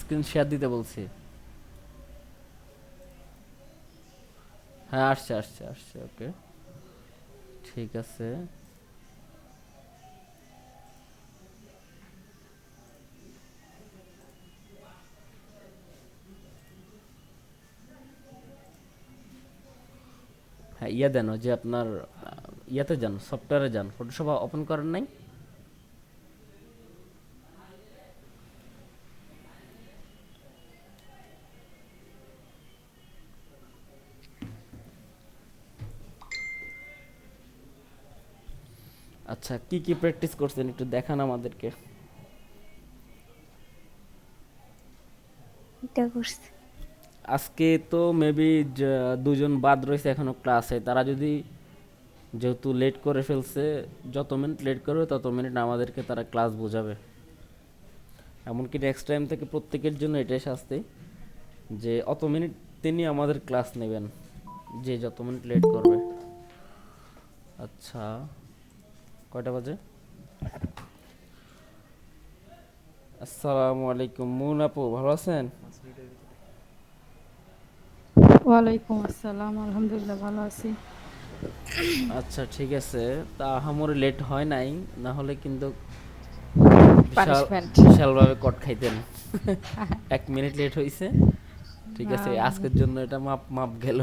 Screen share দিতে বলছি। হ্যাঁ, আসছে আসছে আসছে, ওকে। ঠিক আছে। হ্যাঁ, দেন, ওই যে আপনার ইয়াতে যান, সফটওয়্যারে যান, ফটোশপ ওপেন করেন নাই? আচ্ছা, কি কি প্র্যাকটিস করছেন একটু দেখান আমাদেরকে। এটা করছে। আজকে তো মেবি দুজন বাদ রয়েছে এখনো ক্লাসে, তারা যদি, যেহেতু লেট করে ফেলছে, যত মিনিট লেট করবে তত মিনিট আমাদেরকে তারা ক্লাস বোঝাবে। এমনকি নেক্সট টাইম থেকে প্রত্যেকের জন্য এটাই শাস্তি, যে অত মিনিট তিনি আমাদের ক্লাস নেবেন, যে যত মিনিট লেট করবে। আচ্ছা, কয়টা বাজে? আসসালামু আলাইকুম, মুন আপু, ভালো আছেন? ওয়ালাইকুম আসসালাম, আলহামদুলিল্লাহ ভালো আছি। আচ্ছা, ঠিক আছে। তা আহামরি লেট হয় নাই, না হলে কিন্তু বিশাল পানিশমেন্ট। বিশালভাবে কট খাইতেন। 1 মিনিট লেট হয়েছে, ঠিক আছে, আজকের জন্য এটা মাপ মাপ গেল।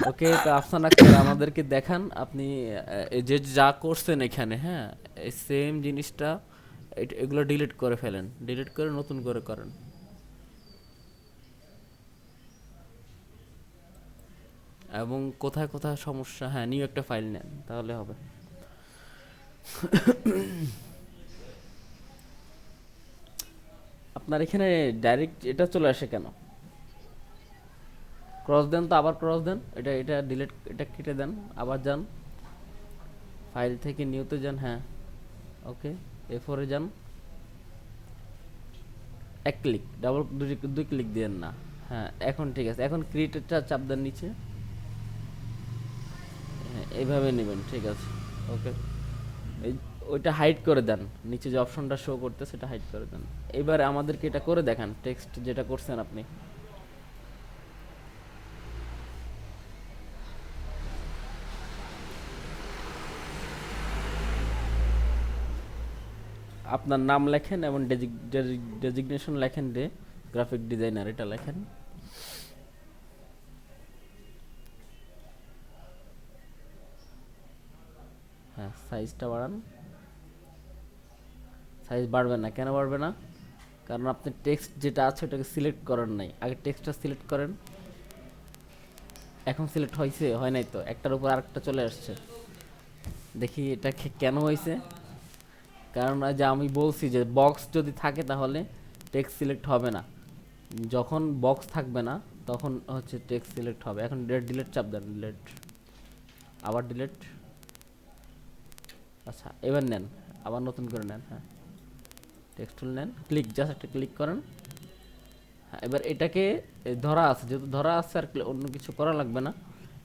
ওকে, তো আফসান আক্তার, আমাদেরকে দেখান আপনি এই যে যা করছেন এখানে, হ্যাঁ, এই সেম জিনিসটা, এগুলো ডিলিট করে ফেলেন, ডিলিট করে নতুন করে করেন। এবং কোথায় কোথায় সমস্যা, হ্যাঁ, নিউ একটা ফাইল নেন, তাহলে হবে। আপনার এখানে ডাইরেক্ট এটা চলে আসে কেন? ক্রস দেন তো, আবার ক্রস দেন, এটা এটা ডিলিট, এটা কেটে দেন, আবার যান, ফাইল থেকে নিউতে যান, হ্যাঁ, ওকে, এ4-এ যান, এক ক্লিক, ডাবল, দুই ক্লিক দিয়েন না। হ্যাঁ, এখন ঠিক আছে, এখন ক্রিয়েটেডটা চাপ দেন নিচে। হ্যাঁ, এইভাবে নেবেন, ঠিক আছে, ওকে। এই ওইটা হাইড করে দেন, নিচে যে অপশনটা শো করতে সেটা হাইড করে দেন। এবারে আমাদেরকে এটা করে দেখান, টেক্সট যেটা করছেন আপনি। আপনার নাম লেখেন এবং ডেজিগনেশন লেখেন, গ্রাফিক ডিজাইনার এটা লেখেন। হ্যাঁ, সাইজটা বাড়ান। সাইজ বাড়বে না, কেন বাড়বে না? কারণ আপনি টেক্সট যেটা আছে ওটাকে সিলেক্ট করেন নাই, আগে টেক্সটটা সিলেক্ট করেন। এখন সিলেক্ট হয়েছে? হয় নাই তো, একটার উপর আরেকটা চলে আসছে। দেখি এটা কেন হয়েছে। কারণ যে আমি বলছি যে বক্স যদি থাকে তাহলে টেক্সট সিলেক্ট হবে না, যখন বক্স থাকবে না তখন হচ্ছে টেক্সট সিলেক্ট হবে। এখন ডিলেট চাপ দেন, ডিলেট, আবার ডিলেট। আচ্ছা, এবার নেন, আবার নতুন করে নেন, হ্যাঁ, টেক্সট টুল নেন, ক্লিক, জাস্ট একটা ক্লিক করেন। হ্যাঁ, এবার এটাকে ধরা আছে, যেহেতু ধরা আছে আর অন্য কিছু করা লাগবে না।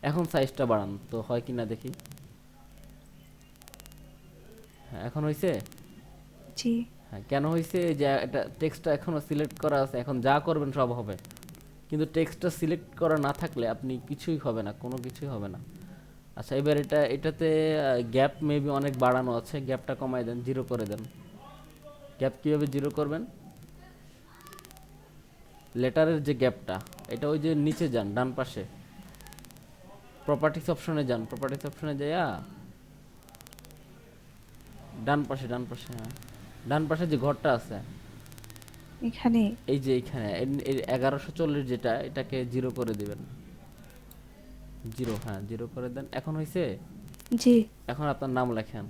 এখন সাইজটা বাড়ান তো হয় কি না দেখি। হ্যাঁ, এখন হয়েছে। জি। হ্যাঁ, কেন হয়েছে? যে এটা টেক্সটটা এখনও সিলেক্ট করা আছে, এখন যা করবেন সব হবে, কিন্তু টেক্সটটা সিলেক্ট করা না থাকলে আপনি কিছুই হবে না, কোনো কিছুই হবে না। আচ্ছা, এবার এটাতে গ্যাপ মেবি অনেক বাড়ানো আছে, গ্যাপটা কমাই দেন, জিরো করে দেন। গ্যাপ কীভাবে জিরো করবেন? লেটারের যে গ্যাপটা, এটা ওই যে নিচে যান, ডান পাশে প্রপার্টিস অপশনে যান, প্রপার্টিস অপশনে যাইয়া ডান পাশে, ডান পাশে, হ্যাঁ, ডান পাশে যে ঘরটা আছে, এখানে। এই যে এইখানে 1140 যেটা, এটাকে জিরো করে দিবেন। জিরো, হ্যাঁ, জিরো করে দেন। এখন হয়েছে? জি। এখন আপনার নাম লেখেন।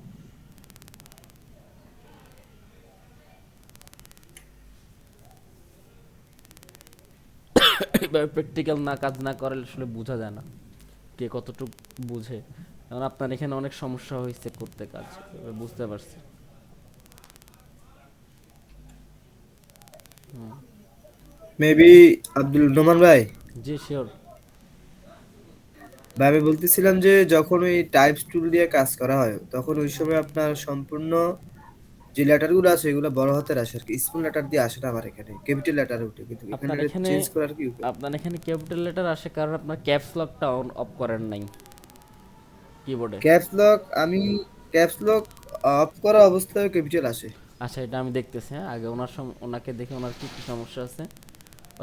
এবার প্র্যাকটিক্যাল না, কাজ না করলে আসলে বোঝা যায় না কে কতটুকু বুঝে। কারণ আপনার এখানে অনেক সমস্যা হয়েছে করতে কাজ, এবার বুঝতে পারছি। মেবি আব্দুল নোমান ভাই। জি, শিওর। ভাই আমি বলতেছিলাম যে যখন ওই টাইপস টুল দিয়ে কাজ করা হয় তখন ওই সময় আপনার সম্পূর্ণ যে লেটারগুলো আছে এগুলো বড় হাতের আসে আর কি, স্মল লেটার দিয়ে আসে না আমার এখানে, ক্যাপিটাল লেটার উঠে, কিন্তু এখানে আপনার এটা এখানে চেঞ্জ করার কি উপায়? আপনার এখানে ক্যাপিটাল লেটার আসে কারণ আপনার ক্যাপস লকটা অন অফ করেন নাই কিবোর্ডে। ক্যাপস লক আমি ক্যাপস লক অফ করা অবস্থায় ক্যাপিটাল আসে। আচ্ছা, এটা আমি দেখতেছি। হ্যাঁ, আগে ওনাকে দেখে ওনার কি কি সমস্যা আছে।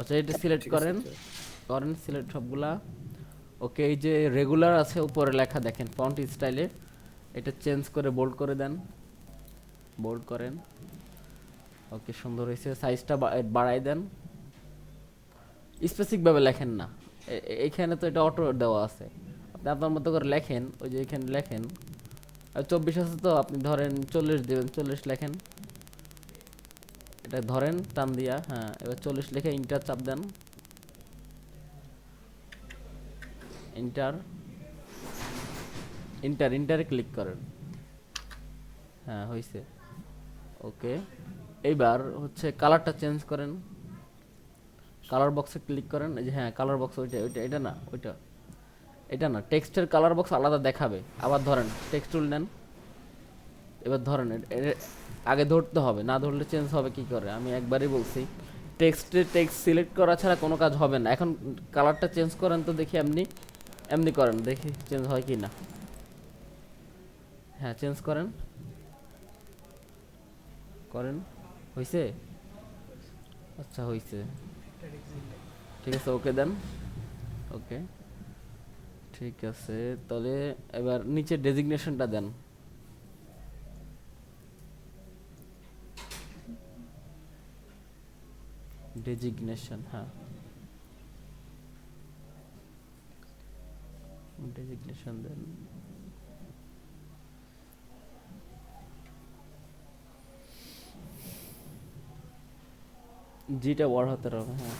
আচ্ছা, এটা আচ্ছা সিলেক্ট ঠিক আছে করেন। আচ্ছা। করেন সিলেক্ট সবগুলা। ওকে, এই যে রেগুলার আছে উপরে লেখা দেখেন ফন্ট স্টাইলে, এটা চেঞ্জ করে বোল্ড করে দেন। বোল্ড করেন। ওকে, সুন্দর হয়েছে। সাইজটা বাড়াই দেন। স্পেসিফিকভাবে লেখেন না, এইখানে তো এটা অটো দেওয়া আছে, আপনি আপনার মতো করে লেখেন। ওই যে এখানে লেখেন 24 আছে, তো আপনি ধরেন 40 দেবেন, 40 লেখেন। এটা ধরেন টান দিয়া, হ্যাঁ, এবার 40 লিখে ইন্টার চাপ দেন। ইন্টার ইন্টারে ক্লিক করেন। হ্যাঁ, হয়েছে। ওকে, এইবার হচ্ছে কালারটা চেঞ্জ করেন। কালার বক্সে ক্লিক করেন। এই যে হ্যাঁ, কালার বক্স ওইটা ওইটা, এটা না ওইটা, এটা না, টেক্সটের কালার বক্স আলাদা দেখাবে। আবার ধরেন টেক্সট টুল নেন। এবার ধরেন আগে ধরতে হবে, না ধরলে চেঞ্জ হবে কি করে, আমি একবারই বলছি। টেক্সট সিলেক্ট করা ছাড়া কোনো কাজ হবে না। এখন কালারটা চেঞ্জ করেন তো দেখি, এমনি এমনি করেন দেখি চেঞ্জ হয় কি না। হ্যাঁ, চেঞ্জ করেন করেন। হয়েছে? আচ্ছা, হয়েছে। ঠিক আছে, ওকে দেন। ওকে, ঠিক আছে। তাহলে এবার নিচে ডেজিগনেশনটা দেন। ডেজিগনেশন, হ্যাঁ, ডেজিগনেশন দেন। জিটা বড় হাতের হবে, হ্যাঁ।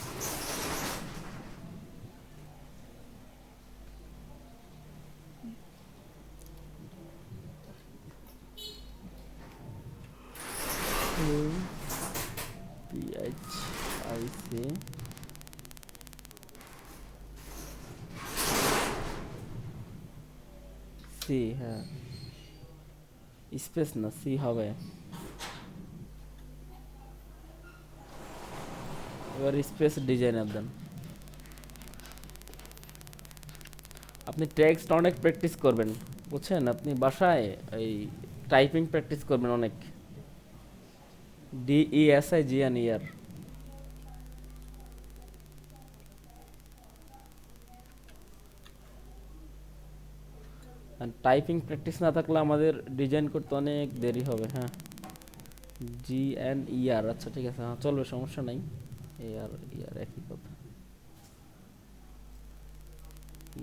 PHIC সি, হ্যাঁ, স্পেস না, সি হবে। এবার স্পেস ডিজাইনার দেন। আপনি টেক্সট অনেক প্র্যাকটিস করবেন, বুঝছেন? আপনি বাসায় এই টাইপিং প্র্যাকটিস করবেন অনেক। DESIGNER। টাইপিং প্র্যাকটিস না থাকলে আমাদের ডিজাইন করতে অনেক দেরি হবে। হ্যাঁ, GNER, আচ্ছা ঠিক আছে, হ্যাঁ চলবে, সমস্যা নাই। এআর ইয়ার একই কথা।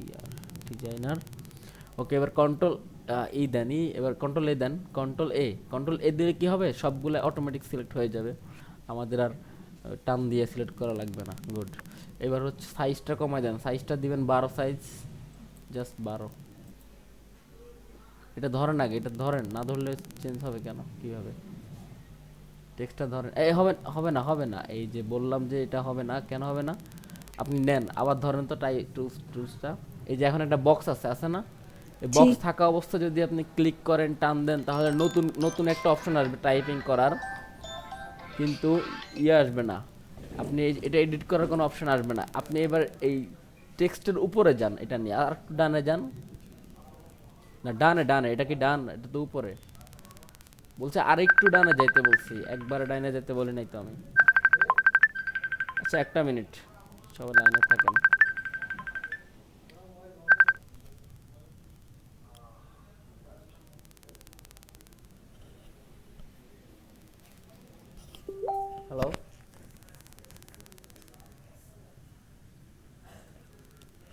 ইয়ার ডিজাইনার। ওকে, এবার কন্ট্রোল ই দেন, এবার কন্ট্রোল এ দেন। কন্ট্রোল এ দিলে কি হবে, সবগুলো অটোমেটিক সিলেক্ট হয়ে যাবে, আমাদের আর টান দিয়ে সিলেক্ট করা লাগবে না। গুড। এবার হচ্ছে সাইজটা কমায় দেন, সাইজটা দিবেন 12 সাইজ, জাস্ট 12। এটা ধরেন আগে, এটা ধরেন, না ধরলে চেঞ্জ হবে কেন, কিভাবে? টেক্সটটা ধরেন। এই হবে না, এই যে বললাম যে এটা হবে না, কেন হবে না? আপনি নেন আবার ধরেন তো টুলসটা। এই যে এখন একটা বক্স আছে না? এই জি বক্স থাকা অবস্থা যদি আপনি ক্লিক করেন, টান দেন, তাহলে নতুন নতুন একটা অপশন আসবে টাইপিং করার, কিন্তু আসবে না। আপনি এটা এডিট করার কোনো অপশন আসবে না। আপনি এবার এই টেক্সটের উপরে যান, এটা নিয়ে আর একটু ডানে যান। না, ডানে, এটা কি ডান? এটা তো উপরে। বলছে আর একটু ডানে যাইতে বলছি, একবারে ডানে যেতে বলি নাই তো আমি। আচ্ছা, একটা মিনিট, সবাই লাইনে থাকেন। হ্যালো।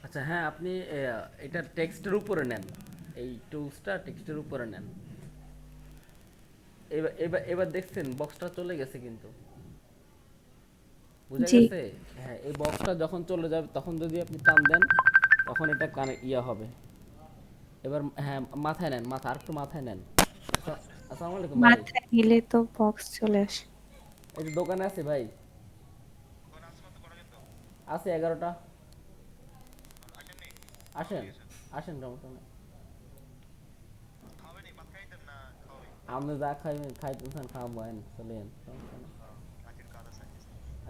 আচ্ছা, হ্যাঁ, আপনি এটা টেক্সটের উপরে নেন, এই টুলসটা টেক্সটের উপরে নেন। এবার দেখছেন বক্সটা চলে গেছে কিন্তু, বুঝা জি গেছে? হ্যাঁ, এই বক্সটা যখন চলে যাবে তখন যদি আপনি টান দেন, তখন এটা কানে ইয়া হবে। এবার হ্যাঁ, মাথায় নেন, আর একটু মাথায় নেন। আচ্ছা, আসসালামু আলাইকুম ভাই। মাথায় নিলে তো বক্স চলে আসে। এই যে দোকানে আছে ভাই, আছে 11টা। আসেন, সমস্যা নেই। আপনি যা খাইবেন খাইতেছেন খাওয়াবো, আইন চলে আইন, সমস্যা নেই।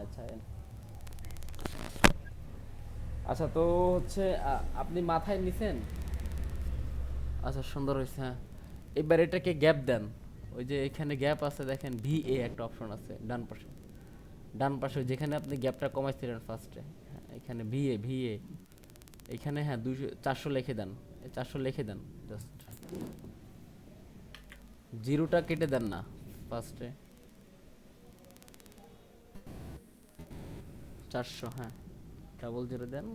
আচ্ছা আইন। আচ্ছা তো হচ্ছে আপনি মাথায় নিছেন? আচ্ছা সুন্দর হয়েছে, হ্যাঁ। এবার এটাকে গ্যাপ দেন। ওই যে এখানে গ্যাপ আছে দেখেন, VA একটা অপশন আছে ডান পাশে। ডান পাশে যেখানে আপনি গ্যাপটা কমাইছিলেন ফার্স্টে, হ্যাঁ এখানে VA এখানে, হ্যাঁ 400 লিখে দেন। 400 লিখে দেন জাস্ট। জিরোটা কেটে দেন না ফার্স্টে। 400, হ্যাঁ। ডাবল জিরো দেন,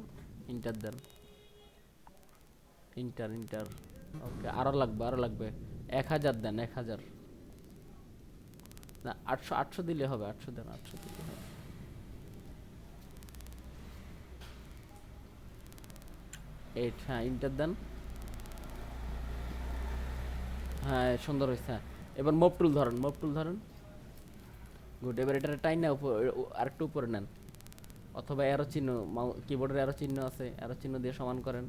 ইন্টার দেন। ইন্টার। ওকে, আরো লাগবে 1000 দেন, 1000। না 800 দিলে হবে, 800 দেন, 800 দিলে হবে। 8, হ্যাঁ ইন্টার দেন। হ্যাঁ সুন্দর হয়েছে, হ্যাঁ। এবার মুভ টুল ধরেন। গুড, এবার এটা টাইম না আরেকটু উপরে নেন, অথবা অ্যারো চিহ্ন, কিবোর্ডের অ্যারো চিহ্ন আছে, অ্যারো চিহ্ন দিয়ে সমান করেন।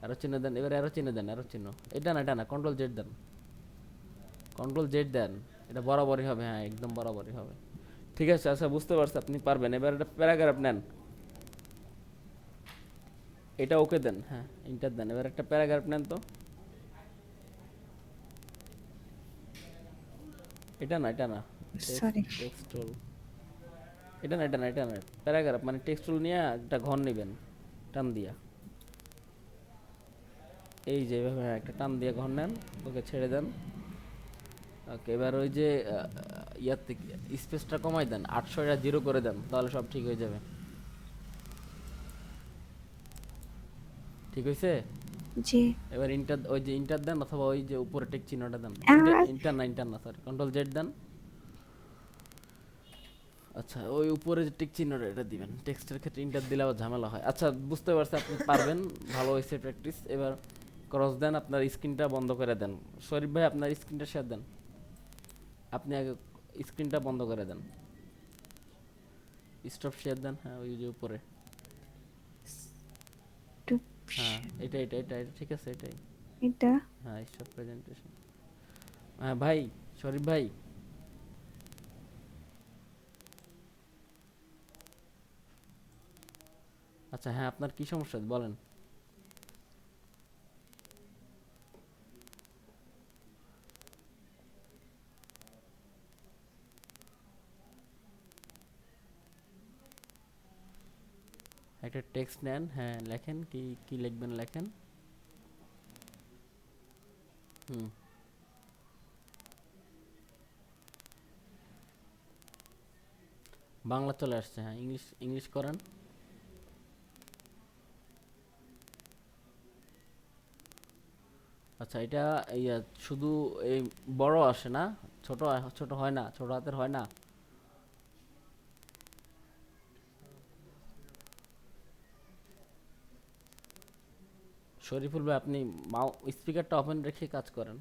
অ্যারো চিহ্ন দেন, এবার অ্যারো চিহ্ন দেন, অ্যারো চিহ্ন। এটা না কন্ট্রোল জেড দেন, কন্ট্রোল জেড দেন। এটা বরাবরই হবে, হ্যাঁ একদম বরাবরই হবে। ঠিক আছে, আচ্ছা বুঝতে পারছি, আপনি পারবেন। এবার এটা প্যারাগ্রাফ নেন, এটা ওকে দেন, হ্যাঁ ইন্টার দেন। এবার একটা প্যারাগ্রাফ নেন তো। এটা না সরি। Text tool. এটা না প্যারাগ্রাফ মানে টেক্সট টুল নিয়ে একটা ঘর নেবেন টান দিয়া, এই যে এভাবে, হ্যাঁ একটা টান দিয়ে ঘর নেন, ওকে ছেড়ে দেন। ওকে, এবার ওই যে ইয়ার থেকে স্পেসটা কমাই দেন, 800 এটা 0 করে দেন, তাহলে সব ঠিক হয়ে যাবে। ঠিক হয়েছে? জি। এবার ওই যে ইন্টার দেন, অথবা ওই যে উপরে টেক চিহ্নটা দেন। আর ইন্টার না সরি, কন্ট্রোল জেড দেন। আচ্ছা ওই উপরে যে টিক চিহ্নটা এটা দিবেন। টেক্সটের ক্ষেত্রে ইন্টার দিলে আবার ঝামেলা হয়। আচ্ছা বুঝতে পারছি, আপনি পারবেন, ভালো হয়েছে প্র্যাকটিস। এবার ক্রস দেন, আপনার স্ক্রিনটা বন্ধ করে দেন। শরীফ ভাই আপনার স্ক্রিনটা শেয়ার দেন, আপনি আগে স্ক্রিনটা বন্ধ করে দেন। স্টপ শেয়ার দেন, হ্যাঁ ওই যে উপরে, হ্যাঁ এটা ঠিক আছে, এটাই। এটা হ্যাঁ স্টপ প্রেজেন্টেশন। হ্যাঁ ভাই, শরীফ ভাই, আচ্ছা হ্যাঁ আপনার কি সমস্যা বলেন। একটা টেক্সট নেন, হ্যাঁ লেখেন, কি কি লিখবেন লেখেন। হুম, বাংলা চলে আসছে, হ্যাঁ ইংলিশ করেন। আচ্ছা এটা ইয়া শুধু এই বড় আসে না, ছোট হয় না, ছোট হাতের হয় না। শরীফুল ভাই আপনি স্পিকারটা ওপেন রেখে কাজ করেন।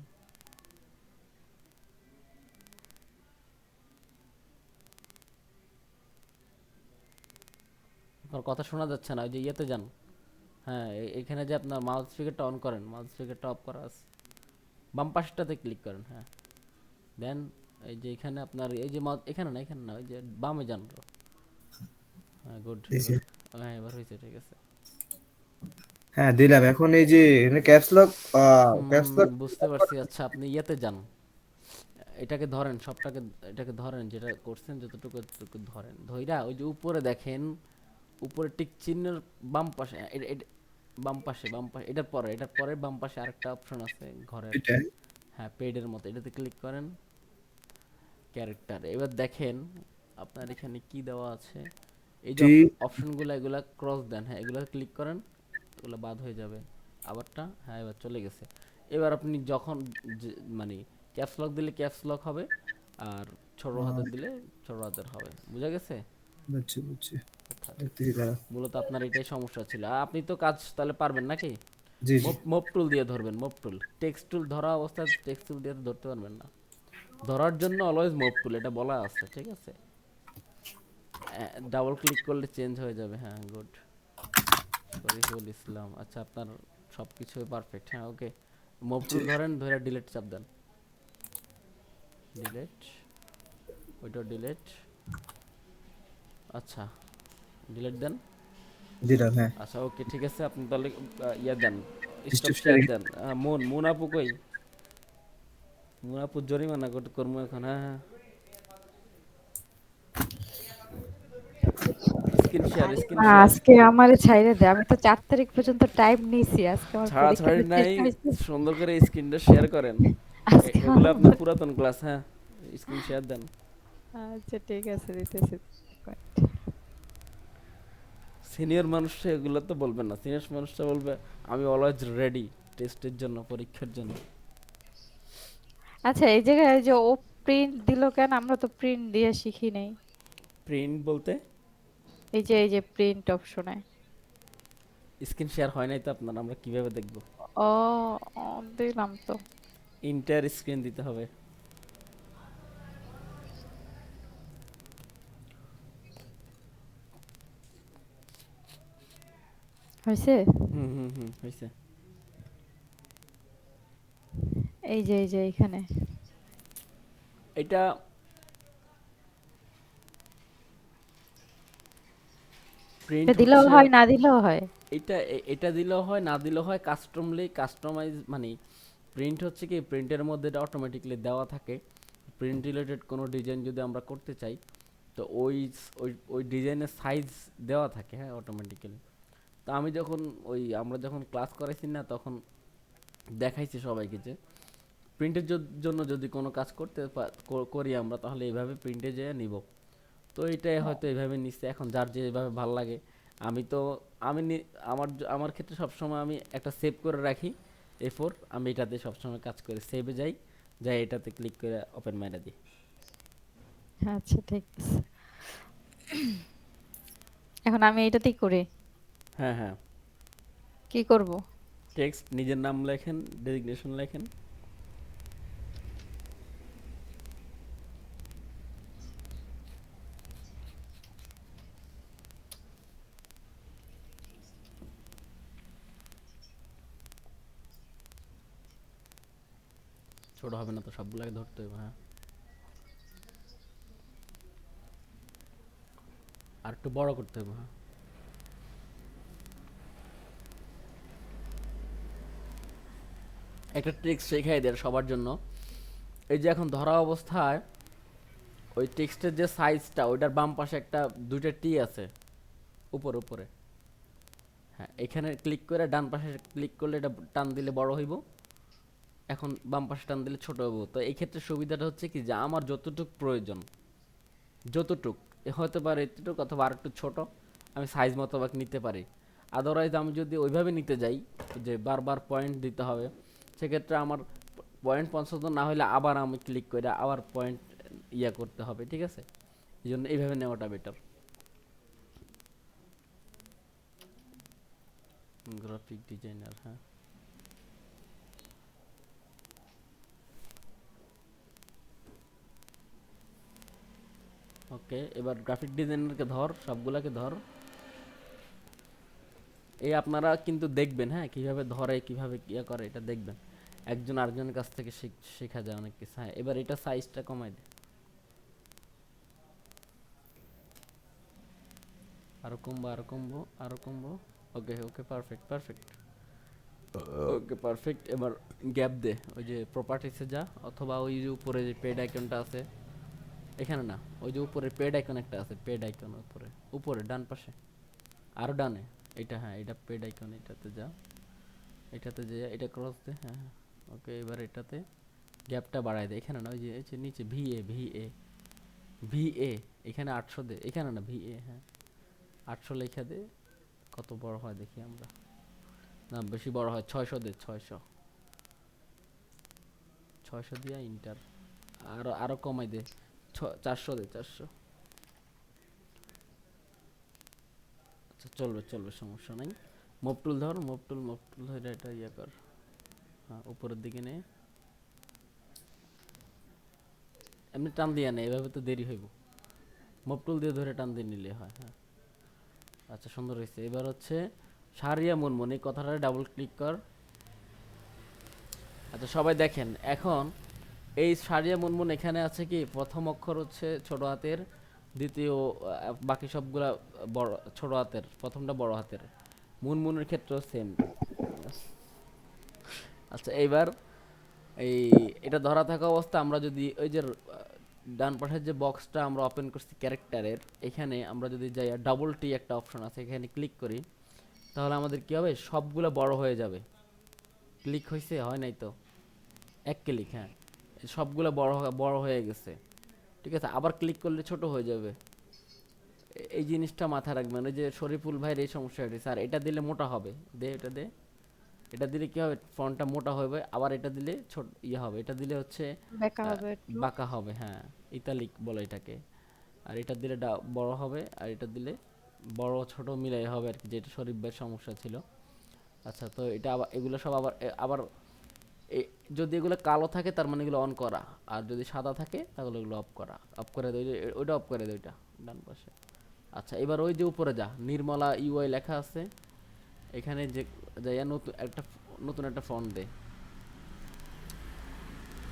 আপনার কথা শোনা যাচ্ছে না, ওই যে ইয়েতে যান। হ্যাঁ এখানে যে আপনার মাউথ স্পিকারটা অন করেন, মাউথ স্পিকারটা অফ করা আছে, বাম পাশটাতে ক্লিক করেন, হ্যাঁ। দেন এই যে এখানে আপনার এই যে মাউথ, এখানে না, ওই যে বামে যান। হ্যাঁ গুড দিছে। এবার, হ্যাঁ এবার হয়েছে, ঠিক আছে। হ্যাঁ দিলাম। এখন এই যে এখানে ক্যাপস লক বুঝতে পারছি। আচ্ছা আপনি ইয়েতে যান, এটাকে ধরেন, এটাকে ধরেন, যেটা করছেন যতটুকু ততটুকু ধরেন, ধইরা ওই যে উপরে দেখেন, উপরে টিক চিহ্নের বাম পাশে, বাম পাশে এটার পরে বাম পাশে আরেকটা অপশন আছে ঘরের, এটা হ্যাঁ পেডের মতো, এটাতে ক্লিক করেন। ক্যারেক্টার, এবার দেখেন আপনার এখানে কি দেওয়া আছে, এই যে টি অপশনগুলো, এগুলা ক্রস দেন, হ্যাঁ এগুলা ক্লিক করেন, এগুলো বাদ হয়ে যাবে। আবারটা, হ্যাঁ এবার চলে গেছে। এবার আপনি যখন মানে ক্যাপস লক দিলে ক্যাপস লক হবে, আর ছোট হাতের দিলে ছোট হাতের হবে। বুঝা গেছে বুঝছি। কথা? দেখতেছি দাঁড়া। মূলত আপনার এটাই সমস্যা ছিল। আপনি তো কাজ তাহলে পারবেন নাকি? জি। মুভ টুল দিয়ে ধরবেন, মুভ টুল। টেক্সট টুল ধরা অবস্থায় টেক্সট টুল দিয়ে তো ধরতে পারবেন না। ধরার জন্য অলওয়েজ মুভ টুল, এটা বলা আছে, ঠিক আছে। ডাবল ক্লিক করলে চেঞ্জ হয়ে যাবে, হ্যাঁ গুড। শরীফুল ইসলাম, আচ্ছা আপনার সব কিছু পারফেক্ট, হ্যাঁ ওকে। মুভ টুল ধরেন, ধরে ডিলিট চাপ দেন। ডিলেট, ওইটা ডিলেট। আচ্ছা, ডিলেট দেন। দিলাম, হ্যাঁ। আচ্ছা ওকে, ঠিক আছে, আপনি তাহলে ইয়া দেন, স্টপ স্টেপ শেয়ার শেয়ারিং। দেন। মুন আপু কই? মুন আপু জরিমানা করবো এখন। হ্যাঁ হ্যাঁ, স্ক্রিন শেয়ার, আরে স্ক্রিন না, শেয়ার। আজকে আমারে ছাইড়ে দে, আমি তো 4 তারিখ পর্যন্ত টাইম নিয়েছি, আজকে আমার পরীক্ষা ছাড়াছাড়ি দিতে নাই, হয়েছে। সুন্দর করে স্ক্রিনটা শেয়ার করেন। আজকে এগুলো আপনার আমার পুরাতন ক্লাস, হ্যাঁ, স্ক্রিন শেয়ার দেন। আচ্ছা ঠিক আছে, দিতেছি। সিনিয়র মানুষরা এগুলো তো বলবেন না, সিনিয়র মানুষরা বলবে আমি অলওয়েজ রেডি টেস্টের জন্য, পরীক্ষার জন্য। আচ্ছা এই জায়গায় এই যে ও প্রিন্ট দিল কেন? আমরা তো প্রিন্ট দিয়ে শিখি নাই। প্রিন্ট বলতে এই যে প্রিন্ট অপশনে। স্ক্রিন শেয়ার হয় নাই তো আপনার, আমরা কিভাবে দেখব? ও, ও দিলাম তো। ইন্টার স্ক্রিন দিতে হবে। হয়েছে? হুম হুম হুম, হয়েছে। এই যে এখানে। এটা প্রিন্ট এটা দিলেও হচ্ছে, হয়, না দিলেও হয়। এটা দিলেও হয় না দিলেও হয়, কাস্টমাইজ মানে প্রিন্ট হচ্ছে কি, প্রিন্টের মধ্যে এটা অটোমেটিকলি দেওয়া থাকে। প্রিন্ট রিলেটেড কোনো ডিজাইন যদি আমরা করতে চাই, তো ওই ডিজাইনের সাইজ দেওয়া থাকে, হ্যাঁ, অটোমেটিক্যালি। তো আমি যখন আমরা যখন ক্লাস করাইছি না, তখন দেখাইছি সবাইকে যে প্রিন্টের জন্য যদি কোনো কাজ করি আমরা, তাহলে এইভাবে প্রিন্টে যেয়ে নিব। তো এটাই হয়তো এইভাবে নিচ্ছে, এখন যার যেভাবে ভাল লাগে। আমি তো আমি আমার ক্ষেত্রে সবসময় আমি একটা সেভ করে রাখি, এরপর আমি এটাতে সবসময় কাজ করি, সেভে যাই এটাতে ক্লিক করে ওপেন মাইরা দিই। আচ্ছা ঠিক আছে, এখন আমি এটাতেই করি। হ্যাঁ হ্যাঁ, কি করব? টেক্সট নিজের নাম লেখেন, ডেজিগনেশন লেখেন। ছোট হবে না তো, সবগুলোকে ধরতে হবে, হ্যাঁ। আর একটু বড় করতে হবে, হ্যাঁ। একটা ট্রিক্স শেখাই দেয় সবার জন্য। এই যে এখন ধরা অবস্থায় ওই টেক্সটের যে সাইজটা, ওইটার বাম পাশে একটা দুইটা টি আছে, উপরে উপরে। হ্যাঁ, এখানে ক্লিক করে ডান পাশে ক্লিক করলে এটা টান দিলে বড় হইব, এখন বাম পাশে টান দিলে ছোট হইব। তো এই ক্ষেত্রে সুবিধাটা হচ্ছে কি, যে আমার যতটুক প্রয়োজন, যতটুক হতে পারে এতটুক অথবা আর একটু ছোট, আমি সাইজ মোতাবেক নিতে পারি। আদারওয়াইজ আমি যদি ওইভাবে নিতে যাই যে বারবার পয়েন্ট দিতে হবে, সেক্ষেত্রে আমার পয়েন্ট পছন্দ না হলে আবার আমি ক্লিক করে আবার পয়েন্ট করতে হবে, ঠিক আছে? এই জন্য এইভাবে নেওয়াটা বেটার। গ্রাফিক ডিজাইনার, হ্যাঁ। ওকে, এবার গ্রাফিক ডিজাইনারকে ধর, সবগুলাকে ধর। এই আপনারা কিন্তু দেখবেন, হ্যাঁ, কিভাবে ধরে কিভাবে করে, এটা দেখবেন। একজন আরেকজনের কাছ থেকে শেখা যায় অনেক কিছু। হ্যাঁ, এবার এটা সাইজটা কমাই দে, আরো কমবো, আরো কমবো, আরো কমবো। ওকে ওকে, পারফেক্ট পারফেক্ট। ওকে পারফেক্ট, এবার গ্যাপ দে, ওই যে প্রপার্টিসে যা, অথবা ওই যে উপরে যে পেড আইকনটা আছে, এখানে না, ওই যে উপরে পেড আইকন একটা আছে, পেড আইকন উপরে উপরে ডান পাশে, আরো ডানে, এটা, হ্যাঁ, এটা পেড আইকন, এটাতে যা, এটাতে যে এটা ক্রস দে, হ্যাঁ হ্যাঁ। ওকে, এবার এটাতে গ্যাপটা বাড়ায় দে, এখানে না, ওই যে এই যে নিচে ভিএ, এখানে 800 দে, এখানে না, ভিএ, হ্যাঁ, 800 লেখা দে। কত বড় হয় দেখি আমরা, না বেশি বড় হয়, 600 দে, 600 দিয়া ইন্টার, আরো আরো কমাই দে, 400 দে, 400। আচ্ছা চলবে চলবে, সমস্যা নাই। মুভ টুল ধরে এটা কর, হ্যাঁ, উপরের দিকে নে, এমনি টান দিয়া নে, এভাবে তো দেরি হইব। মুভ টুল দিয়ে ধরে টান দিয়ে নিলে হয়, হ্যাঁ। আচ্ছা, সুন্দর হয়েছে। এবার হচ্ছে সারিয়া মুনমুন, এই কথাটা ডাবল ক্লিক কর। আচ্ছা সবাই দেখেন, এখন এই সারিয়া মুনমুন এখানে আছে কি প্রথম অক্ষর হচ্ছে ছোট হাতের, দ্বিতীয় বাকি সবগুলা বড় ছোট হাতের, প্রথমটা বড় হাতের। মুনমুনের ক্ষেত্রেও সেম। আচ্ছা এইবার এই এটা ধরা থাকা অবস্থা আমরা যদি ওই যে ডান পাশের যে বক্সটা আমরা ওপেন করছি ক্যারেক্টারের, এখানে আমরা যদি যাই ডাবল টি একটা অপশন আছে, এখানে ক্লিক করি, তাহলে আমাদের কি হবে সবগুলা বড় হয়ে যাবে। ক্লিক হয়েছে হয় নাই তো, এক ক্লিক, হ্যাঁ সবগুলা বড় হয়ে গেছে। ঠিক আছে, আবার ক্লিক করলে ছোট হয়ে যাবে। এই জিনিসটা মাথায় রাখবেন। ওই যে শরীফুল ভাইয়ের এই সমস্যা হয়েছে, স্যার এটা দিলে মোটা হবে, দে এটা দে, এটা দিলে কি হবে ফন্টটা মোটা হবে, আবার এটা দিলে ছোট ইয়ে হবে, এটা দিলে হচ্ছে বেকা হবে একটু। বাঁকা হবে, হ্যাঁ ইতালিক বলে এটাকে। আর এটা দিলে বড় হবে, আর এটা দিলে বড় ছোট মিলাই হবে আর কি, যেটা শরীফ ভাইয়ের সমস্যা ছিল। আচ্ছা তো এটা আবার এগুলো সব আবার যদি এগুলো কালো থাকে তার মানে এগুলো অন করা, আর যদি সাদা থাকে তাহলে এগুলো অফ করা। অফ করে দেয় ওইটা, অফ করে দেয় ওইটা ডান পাশে। আচ্ছা এবার ওই যে উপরে যা নির্মলা ইউআই লেখা আছে, এখানে যে যাইয়া নতুন একটা ফন্ট দে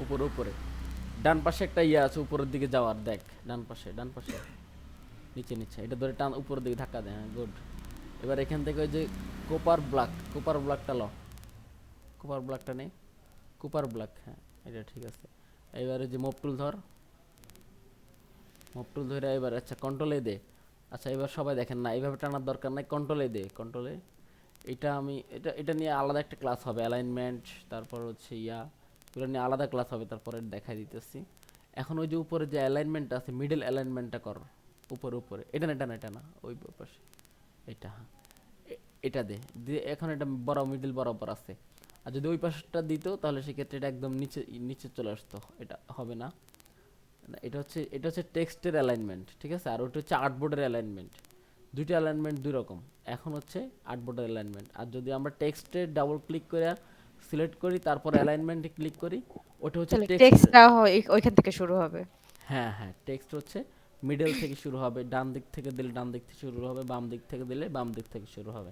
উপরে উপরে। ডান পাশে একটা ইয়ে আছে উপরের দিকে যাওয়ার, দেখ ডান পাশে নিচে নিচে এটা ধরে টান উপরের দিকে ধাক্কা দে, হ্যাঁ গুড। এবার এখান থেকে ওই যে কোপার ব্ল্যাকটা কোপার ব্ল্যাকটা নেই, কুপার ব্ল্যাক, হ্যাঁ এটা ঠিক আছে। এবারে যে মপ টুল ধরে এবার আচ্ছা কন্ট্রোলে দে। আচ্ছা এবার সবাই দেখেন না, এইভাবে টানার দরকার নাই, কন্ট্রোলে দে, কন্ট্রোলে। এটা আমি এটা নিয়ে আলাদা একটা ক্লাস হবে, অ্যালাইনমেন্ট, তারপর হচ্ছে এগুলো নিয়ে আলাদা ক্লাস হবে, তারপরে দেখাই দিতেছি। এখন ওই যে উপরে যে অ্যালাইনমেন্টটা আছে, মিডল অ্যালাইনমেন্টটা কর, উপরে এটা না ওই পাশে, এটা হ্যাঁ এটা দে দিয়ে এখন এটা মিডল বরাবর আছে। আর যদি ওই পাশটা দিত তাহলে সেক্ষেত্রে এটা একদম নিচে নিচে চলে আসতো, এটা হবে না। এটা হচ্ছে টেক্সটের অ্যালাইনমেন্ট, ঠিক আছে। আর ওটা হচ্ছে আর্টবোর্ডের অ্যালাইনমেন্ট, দুইটা অ্যালাইনমেন্ট দুই রকম। এখন হচ্ছে আর্টবোর্ডের অ্যালাইনমেন্ট। আর যদি আমরা টেক্সটে ডাবল ক্লিক করে সিলেক্ট করি, তারপর অ্যালাইনমেন্টে ক্লিক করি, ওটা হচ্ছে তাহলে টেক্সট। টেক্সটটা ওইখান থেকে শুরু হবে। হ্যাঁ হ্যাঁ, টেক্সট হচ্ছে মিডল থেকে শুরু হবে, ডান দিক থেকে দিলে ডান দিক থেকে শুরু হবে, বাম দিক থেকে দিলে বাম দিক থেকে শুরু হবে।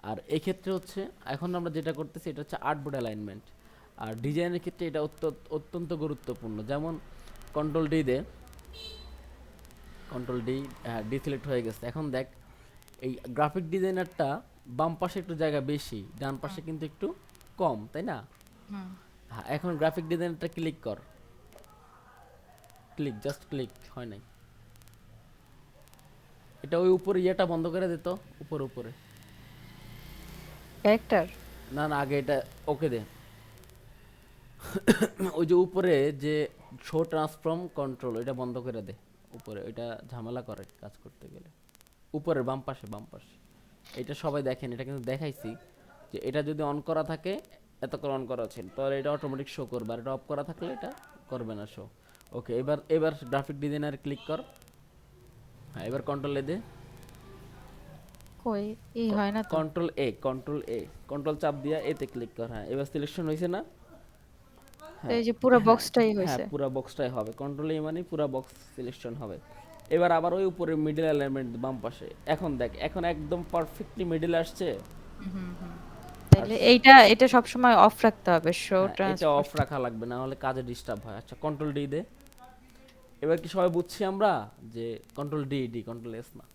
আর এই ক্ষেত্রে হচ্ছে এখন আমরা যেটা করতেছি এটা হচ্ছে আর্টবোর্ড অ্যালাইনমেন্ট। আর ডিজাইনের ক্ষেত্রে এটা অত্যন্ত গুরুত্বপূর্ণ। যেমন কন্ট্রোল ডি দে, কন্ট্রোল ডি, হ্যাঁ ডি সিলেক্ট হয়ে গেছে। এখন দেখ এই গ্রাফিক ডিজাইনারটা বাম পাশে একটু জায়গা বেশি, ডান পাশে কিন্তু একটু কম, তাই না? হ্যাঁ এখন গ্রাফিক ডিজাইনারটা ক্লিক কর, জাস্ট ক্লিক হয় নাই। এটা ওই উপরে ইয়েটা বন্ধ করে দিত, উপরে ক্যারেক্টার। না না আগে এটা ওকে দে। ওই যে উপরে যে শো ট্রান্সফর্ম কন্ট্রোল, এটা বন্ধ করে দে উপরে, ওইটা ঝামেলা করে কাজ করতে গেলে। উপরে বাম পাশে এটা সবাই দেখেন, এটা কিন্তু দেখাইছি যে এটা যদি অন করা থাকে, এত করে অন করা ছিল, তাহলে এটা অটোমেটিক শো করবে, আর এটা অফ করা থাকলে এটা করবে না শো। ওকে এবার গ্রাফিক ডিজাইনার ক্লিক কর, হ্যাঁ এবার কন্ট্রোল দে, কই হয় না তো। কন্ট্রোল চাপ দিয়া এতে ক্লিক কর, হ্যাঁ এবার সিলেকশন হয়েছে না? তো এই যে পুরো বক্সটাই হ্যাঁ হইছে। পুরো বক্সটাই হবে, কন্ট্রোল মানে পুরো বক্স সিলেকশন হবে। এবার আবার ওই উপরে মিডল অ্যালাইনমেন্ট বাম পাশে, এখন দেখ এখন একদম পারফেক্টলি মিডল আসছে। তাহলে এটা সব সময় অফ রাখতে হবে, শো হ্যাঁ, এটা ট্রান্সফার। অফ রাখা লাগবে, না হলে কাজে ডিস্টার্ব হয়। আচ্ছা কন্ট্রোল ডি দে। এবার কি সবাই বুঝছি আমরা যে কন্ট্রোল এস না?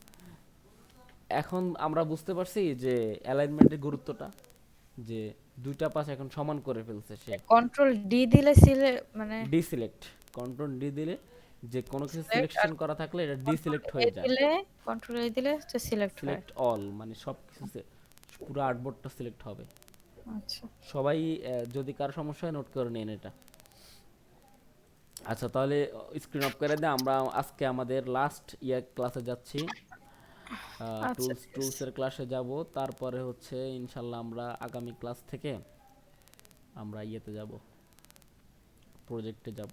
এখন আমরা বুঝতে পারছি যে অ্যালাইনমেন্টের গুরুত্বটা, যে দুইটা পাশ এখন সমান করে ফেলছে সে। কন্ট্রোল ডি দিলে মানে ডিসিলেক্ট, কন্ট্রোল ডি দিলে যে কোনো কিছু সিলেক্ট, আর সিলেকশন করা থাকলে এটা ডিসিলেক্ট হয়ে যায়। কন্ট্রোল এ দিলে সিলেক্ট হয়। সিলেক্ট অল মানে সব কিছু পুরো আর্টবোর্ডটা সিলেক্ট হবে। আচ্ছা সবাই যদি কার সমস্যা হয় নোট করে নিন এটা। আচ্ছা তাহলে স্ক্রিন অফ করে দে, আমরা আজকে আমাদের লাস্ট ক্লাসে যাচ্ছি, আচ্ছা টুলসের ক্লাসে যাব। তারপরে হচ্ছে ইনশাল্লাহ আমরা আগামী ক্লাস থেকে আমরা যাব, প্রজেক্টে যাব।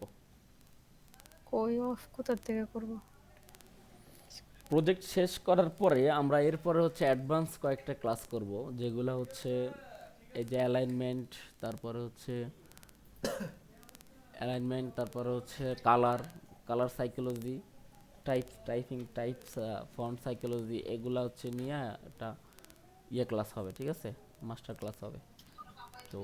কই অফ কোথা থেকে করব? প্রজেক্ট শেষ করার পরে আমরা এরপরে হচ্ছে অ্যাডভান্স কয়েকটা ক্লাস করব, যেগুলো হচ্ছে এই যে অ্যালাইনমেন্ট, তারপরে হচ্ছে colour psychology, types, font psychology, এগুলা হচ্ছে নিয়ে একটা ক্লাস হবে, ঠিক আছে, মাস্টার ক্লাস হবে। তো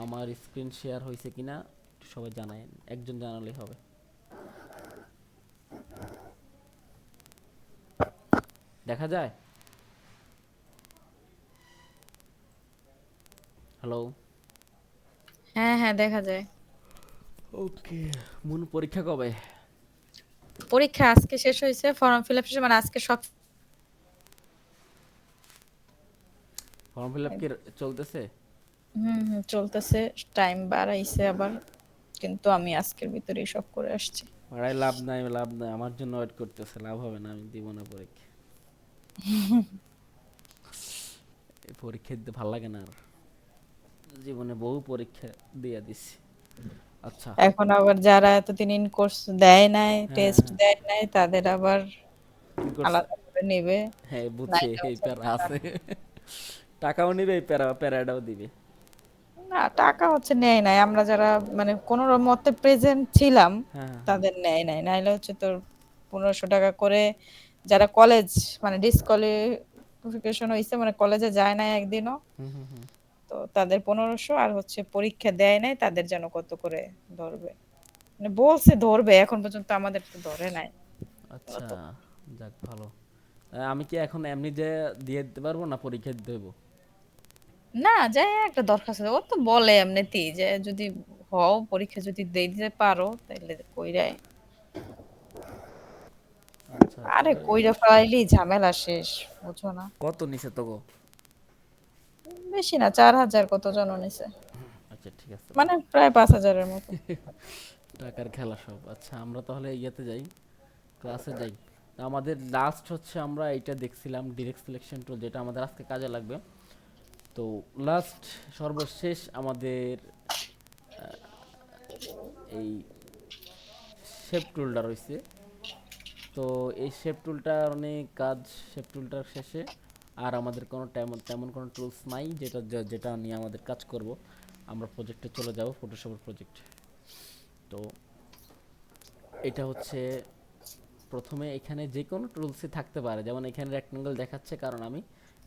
আমার স্ক্রিন শেয়ার হয়েছে কিনা একটু সবাই জানায়, একজন জানালেই হবে। দেখা যায়। হ্যালো। হ্যাঁ হ্যাঁ দেখা যায়। ওকে। মুন পরীক্ষা কবে? পরীক্ষা আজকে শেষ হয়েছে, ফর্ম ফিল আপ শেষ, মানে আজকে সব। ফর্ম ফিল আপ কি চলতেছে? চলতেছে। টাইম বাড়াইছে আবার, কিন্তু আমি আজকের ভিতরেই সব করে আসছি। পড়ায় লাভ নাই, লাভ নাই, আমার জন্য ওয়েট করতেছে, লাভ হবে না, আমি দিব না পরীক্ষা। এই পরীক্ষা দিতে ভাল লাগে না আর, জীবনে বহু পরীক্ষা দিয়ে দিছি। আচ্ছা। এখন আবার যারা এতদিন ইন কোর্স দেয় নাই, হ্যাঁ টেস্ট হ্যাঁ। দেয় নাই, তাদের আবার কি করছে? আলাদা করে নেবে। হ্যাঁ বুঝছি, নাইলেও এই প্যারা চলবে না। আছে। টাকাও নিবে, এই প্যারাটাও দিবে। না, টাকা হচ্ছে নেয় নাই, আমরা যারা মানে কোন মতে প্রেজেন্ট ছিলাম হ্যাঁ হ্যাঁ হ্যাঁ। তাদের নেয় নাই। নাইলে হচ্ছে তোর 1500 টাকা করে যারা কলেজ মানে ডিসকোয়ালিফিকেশন হয়েছে, মানে কলেজে যায় নাই একদিনও, হুম হুম হুম। তো তাদের 1500, আর হচ্ছে পরীক্ষা দেয় নাই তাদের যেন কত করে ধরবে, মানে বলছে ধরবে, এখন পর্যন্ত আমাদের তো ধরে নাই। আচ্ছা, অত যাক ভালো। আমি কি এখন এমনি যে দিয়ে দিতে পারবো না পরীক্ষা দিতে হইব? না, যাই একটা দরখাস্ত ও তো বলে এমনিতেই যে যদি হও পরীক্ষা যদি দিয়ে দিতে পারো তাহলে কইরাই। আচ্ছা আরে তাহলে কইরা ফেলাইলেই ঝামেলা শেষ, বুঝো না? কত নিছে তো গো? বেশি না, 4000 কত জন নিছে, আচ্ছা ঠিক আছে। মানে প্রায় 5000-এর মতো। টাকার খেলা সব। আচ্ছা আমরা তাহলে ইয়েতে যাই, ক্লাসে যাই। তা আমাদের লাস্ট হচ্ছে আমরা এইটা দেখছিলাম ডিরেক্ট সিলেকশন টুল, যেটা আমাদের আজকে কাজে লাগবে। তো লাস্ট সর্বশেষ আমাদের এই শেপ টুলটা রয়েছে। তো এই শেপ টুলটার অনেক কাজ, শেপ টুলটার শেষে আর আমাদের কোনো তেমন তেমন কোনো টুলস নাই যেটা নিয়ে আমাদের কাজ করব। আমরা প্রজেক্টে চলে যাব, ফটোশপের প্রজেক্ট। তো এটা হচ্ছে প্রথমে এখানে যে কোনো টুলসই থাকতে পারে, যেমন এখানে রেক্ট্যাঙ্গেল দেখাচ্ছে কারণ আমি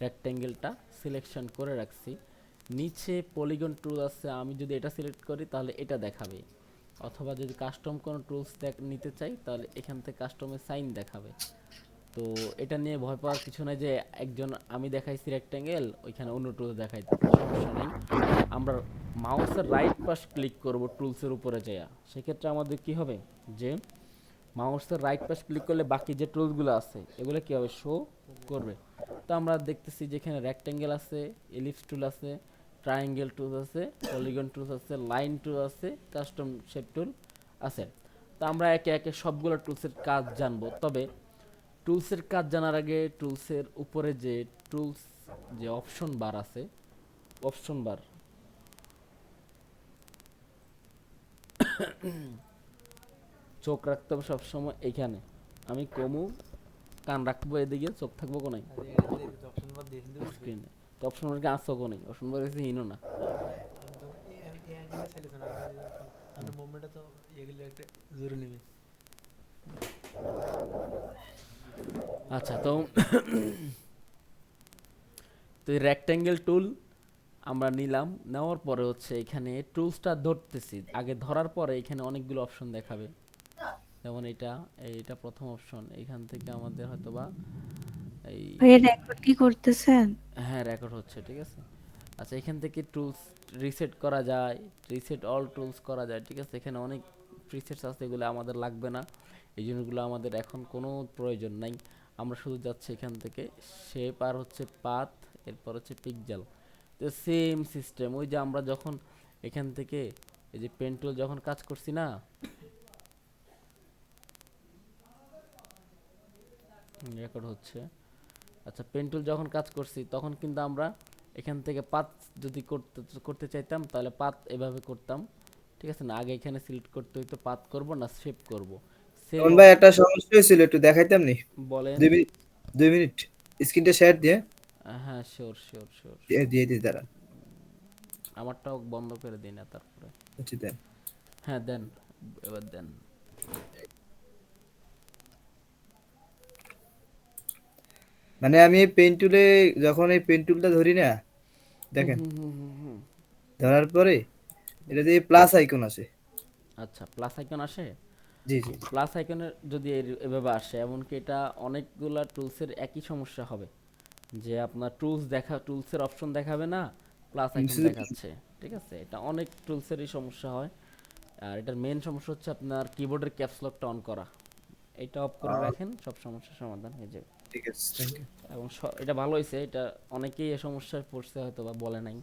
রেক্ট্যাঙ্গেলটা সিলেকশন করে রাখছি। নিচে পলিগন টুল আছে, আমি যদি এটা সিলেক্ট করি তাহলে এটা দেখাবে, অথবা যদি কাস্টম কোনো টুলস নিতে চাই তাহলে এখান থেকে কাস্টমের সাইন দেখাবে। তো এটা নিয়ে ভয় পাওয়ার কিছু নাই যে একজন আমি দেখাইছি রেক্ট্যাঙ্গেল, ওইখানে অন্য টুলস দেখাইতে, সমস্যা নেই। আমরা মাউসের রাইট পাশ ক্লিক করব টুলসের উপরে যাইয়া, সেক্ষেত্রে আমাদের কি হবে যে মাউসের রাইট পাশ ক্লিক করলে বাকি যে টুলসগুলো আছে এগুলো কি হবে, শো করবে। তো আমরা দেখতেছি যেখানে রেক্ট্যাঙ্গেল আছে, এলিপস টুল আছে, ট্রায়াঙ্গেল টুল আছে, পলিগন টুল আছে, লাইন টুল আছে, কাস্টম শেপ টুল আছে। তো আমরা একে একে সবগুলো টুলসের কাজ জানবো। তবে টুলসের কাজ জানার আগে টুলসের উপরে যে টুলস যে অপশন বার আছে, অপশন বার চোখ রাখতে হবে সবসময় এইখানে। আমি কমু কান রাখবো এদিকে, চোখ থাকবো কোনায় স্ক্রিনে। তো অপশন বার কি আসো কোনায়, অপশন বার কাছে হিনো না। আচ্ছা তো তো রেক্ট্যাঙ্গেল টুল আমরা নিলাম, নেওয়ার পরে হচ্ছে এখানে টুলসটা ধরতেছি, আগে ধরার পরে এখানে অনেকগুলো অপশন দেখাবে, যেমন এইটা প্রথম অপশন। এখান থেকে আমাদের হয়তোবা এই, ভাইয়া রেকর্ড কি করতেছেন? হ্যাঁ রেকর্ড হচ্ছে, ঠিক আছে। আচ্ছা এখান থেকে টুলস রিসেট করা যায়, রিসেট অল টুলস করা যায়, ঠিক আছে। এখানে অনেক প্রিসেটস আছে, এগুলো আমাদের লাগবে না, এই জিনিসগুলো আমাদের এখন কোনো প্রয়োজন নাই। আমরা শুধু যাচ্ছি এখান থেকে শেপ আর হচ্ছে পাথ, এরপর হচ্ছে পিক্সেল। তো সেম সিস্টেম, ওই যে আমরা যখন এখান থেকে এই যে পেন টুল যখন কাজ করছি না, রেকর্ড হচ্ছে। আচ্ছা পেন টুল যখন কাজ করছি তখন কিন্তু আমরা এখান থেকে পাত যদি করতে চাইতাম তাহলে পাত এভাবে করতাম, ঠিক আছে না। আগে এখানে সিলেক্ট করতে হইতো পাত করব না শেপ করব। সেম তখন ভাই একটা সমস্যা হয়েছিল, একটু দেখাইতাম নি? বলেন। 2 মিনিট, 2 মিনিট স্ক্রিনটা শেয়ার দিয়ে হ্যাঁ শিওর শিওর শিওর। দিয়ে দিই দাঁড়া। আমারটাও বন্ধ করে দিই না তারপরে। আচ্ছা দেন। হ্যাঁ দেন, এবার দেন। মানে আমি পেন টুলে যখন এই পেন টুলটা ধরি না, হুম দেখেন হুম হুম হুম হুম। ধরার পরে এটা দিয়ে প্লাস আইকন আছে, আচ্ছা, প্লাস আইকন আসে। জি জি। প্লাস আইকনের যদি এভাবে আসে, এমনকি এটা অনেকগুলা টুলসের একই সমস্যা হবে, যে আপনার টুলসের অপশন দেখাবে না, প্লাস আইকন শুধু দেখাচ্ছে। ঠিক আছে, এটা অনেক টুলসেরই সমস্যা হয়। আর এটার মেন সমস্যা হচ্ছে আপনার কিবোর্ডের ক্যাপস লকটা অন করা। এটা অফ করে রাখেন, সব সমস্যার সমাধান হয়ে যাবে। ঠিক আছে, থ্যাংক ইউ। এবং এটা ভালো হয়েছে, এটা অনেকেই এই সমস্যায় পড়ছে হয়তো বা বলে নাই।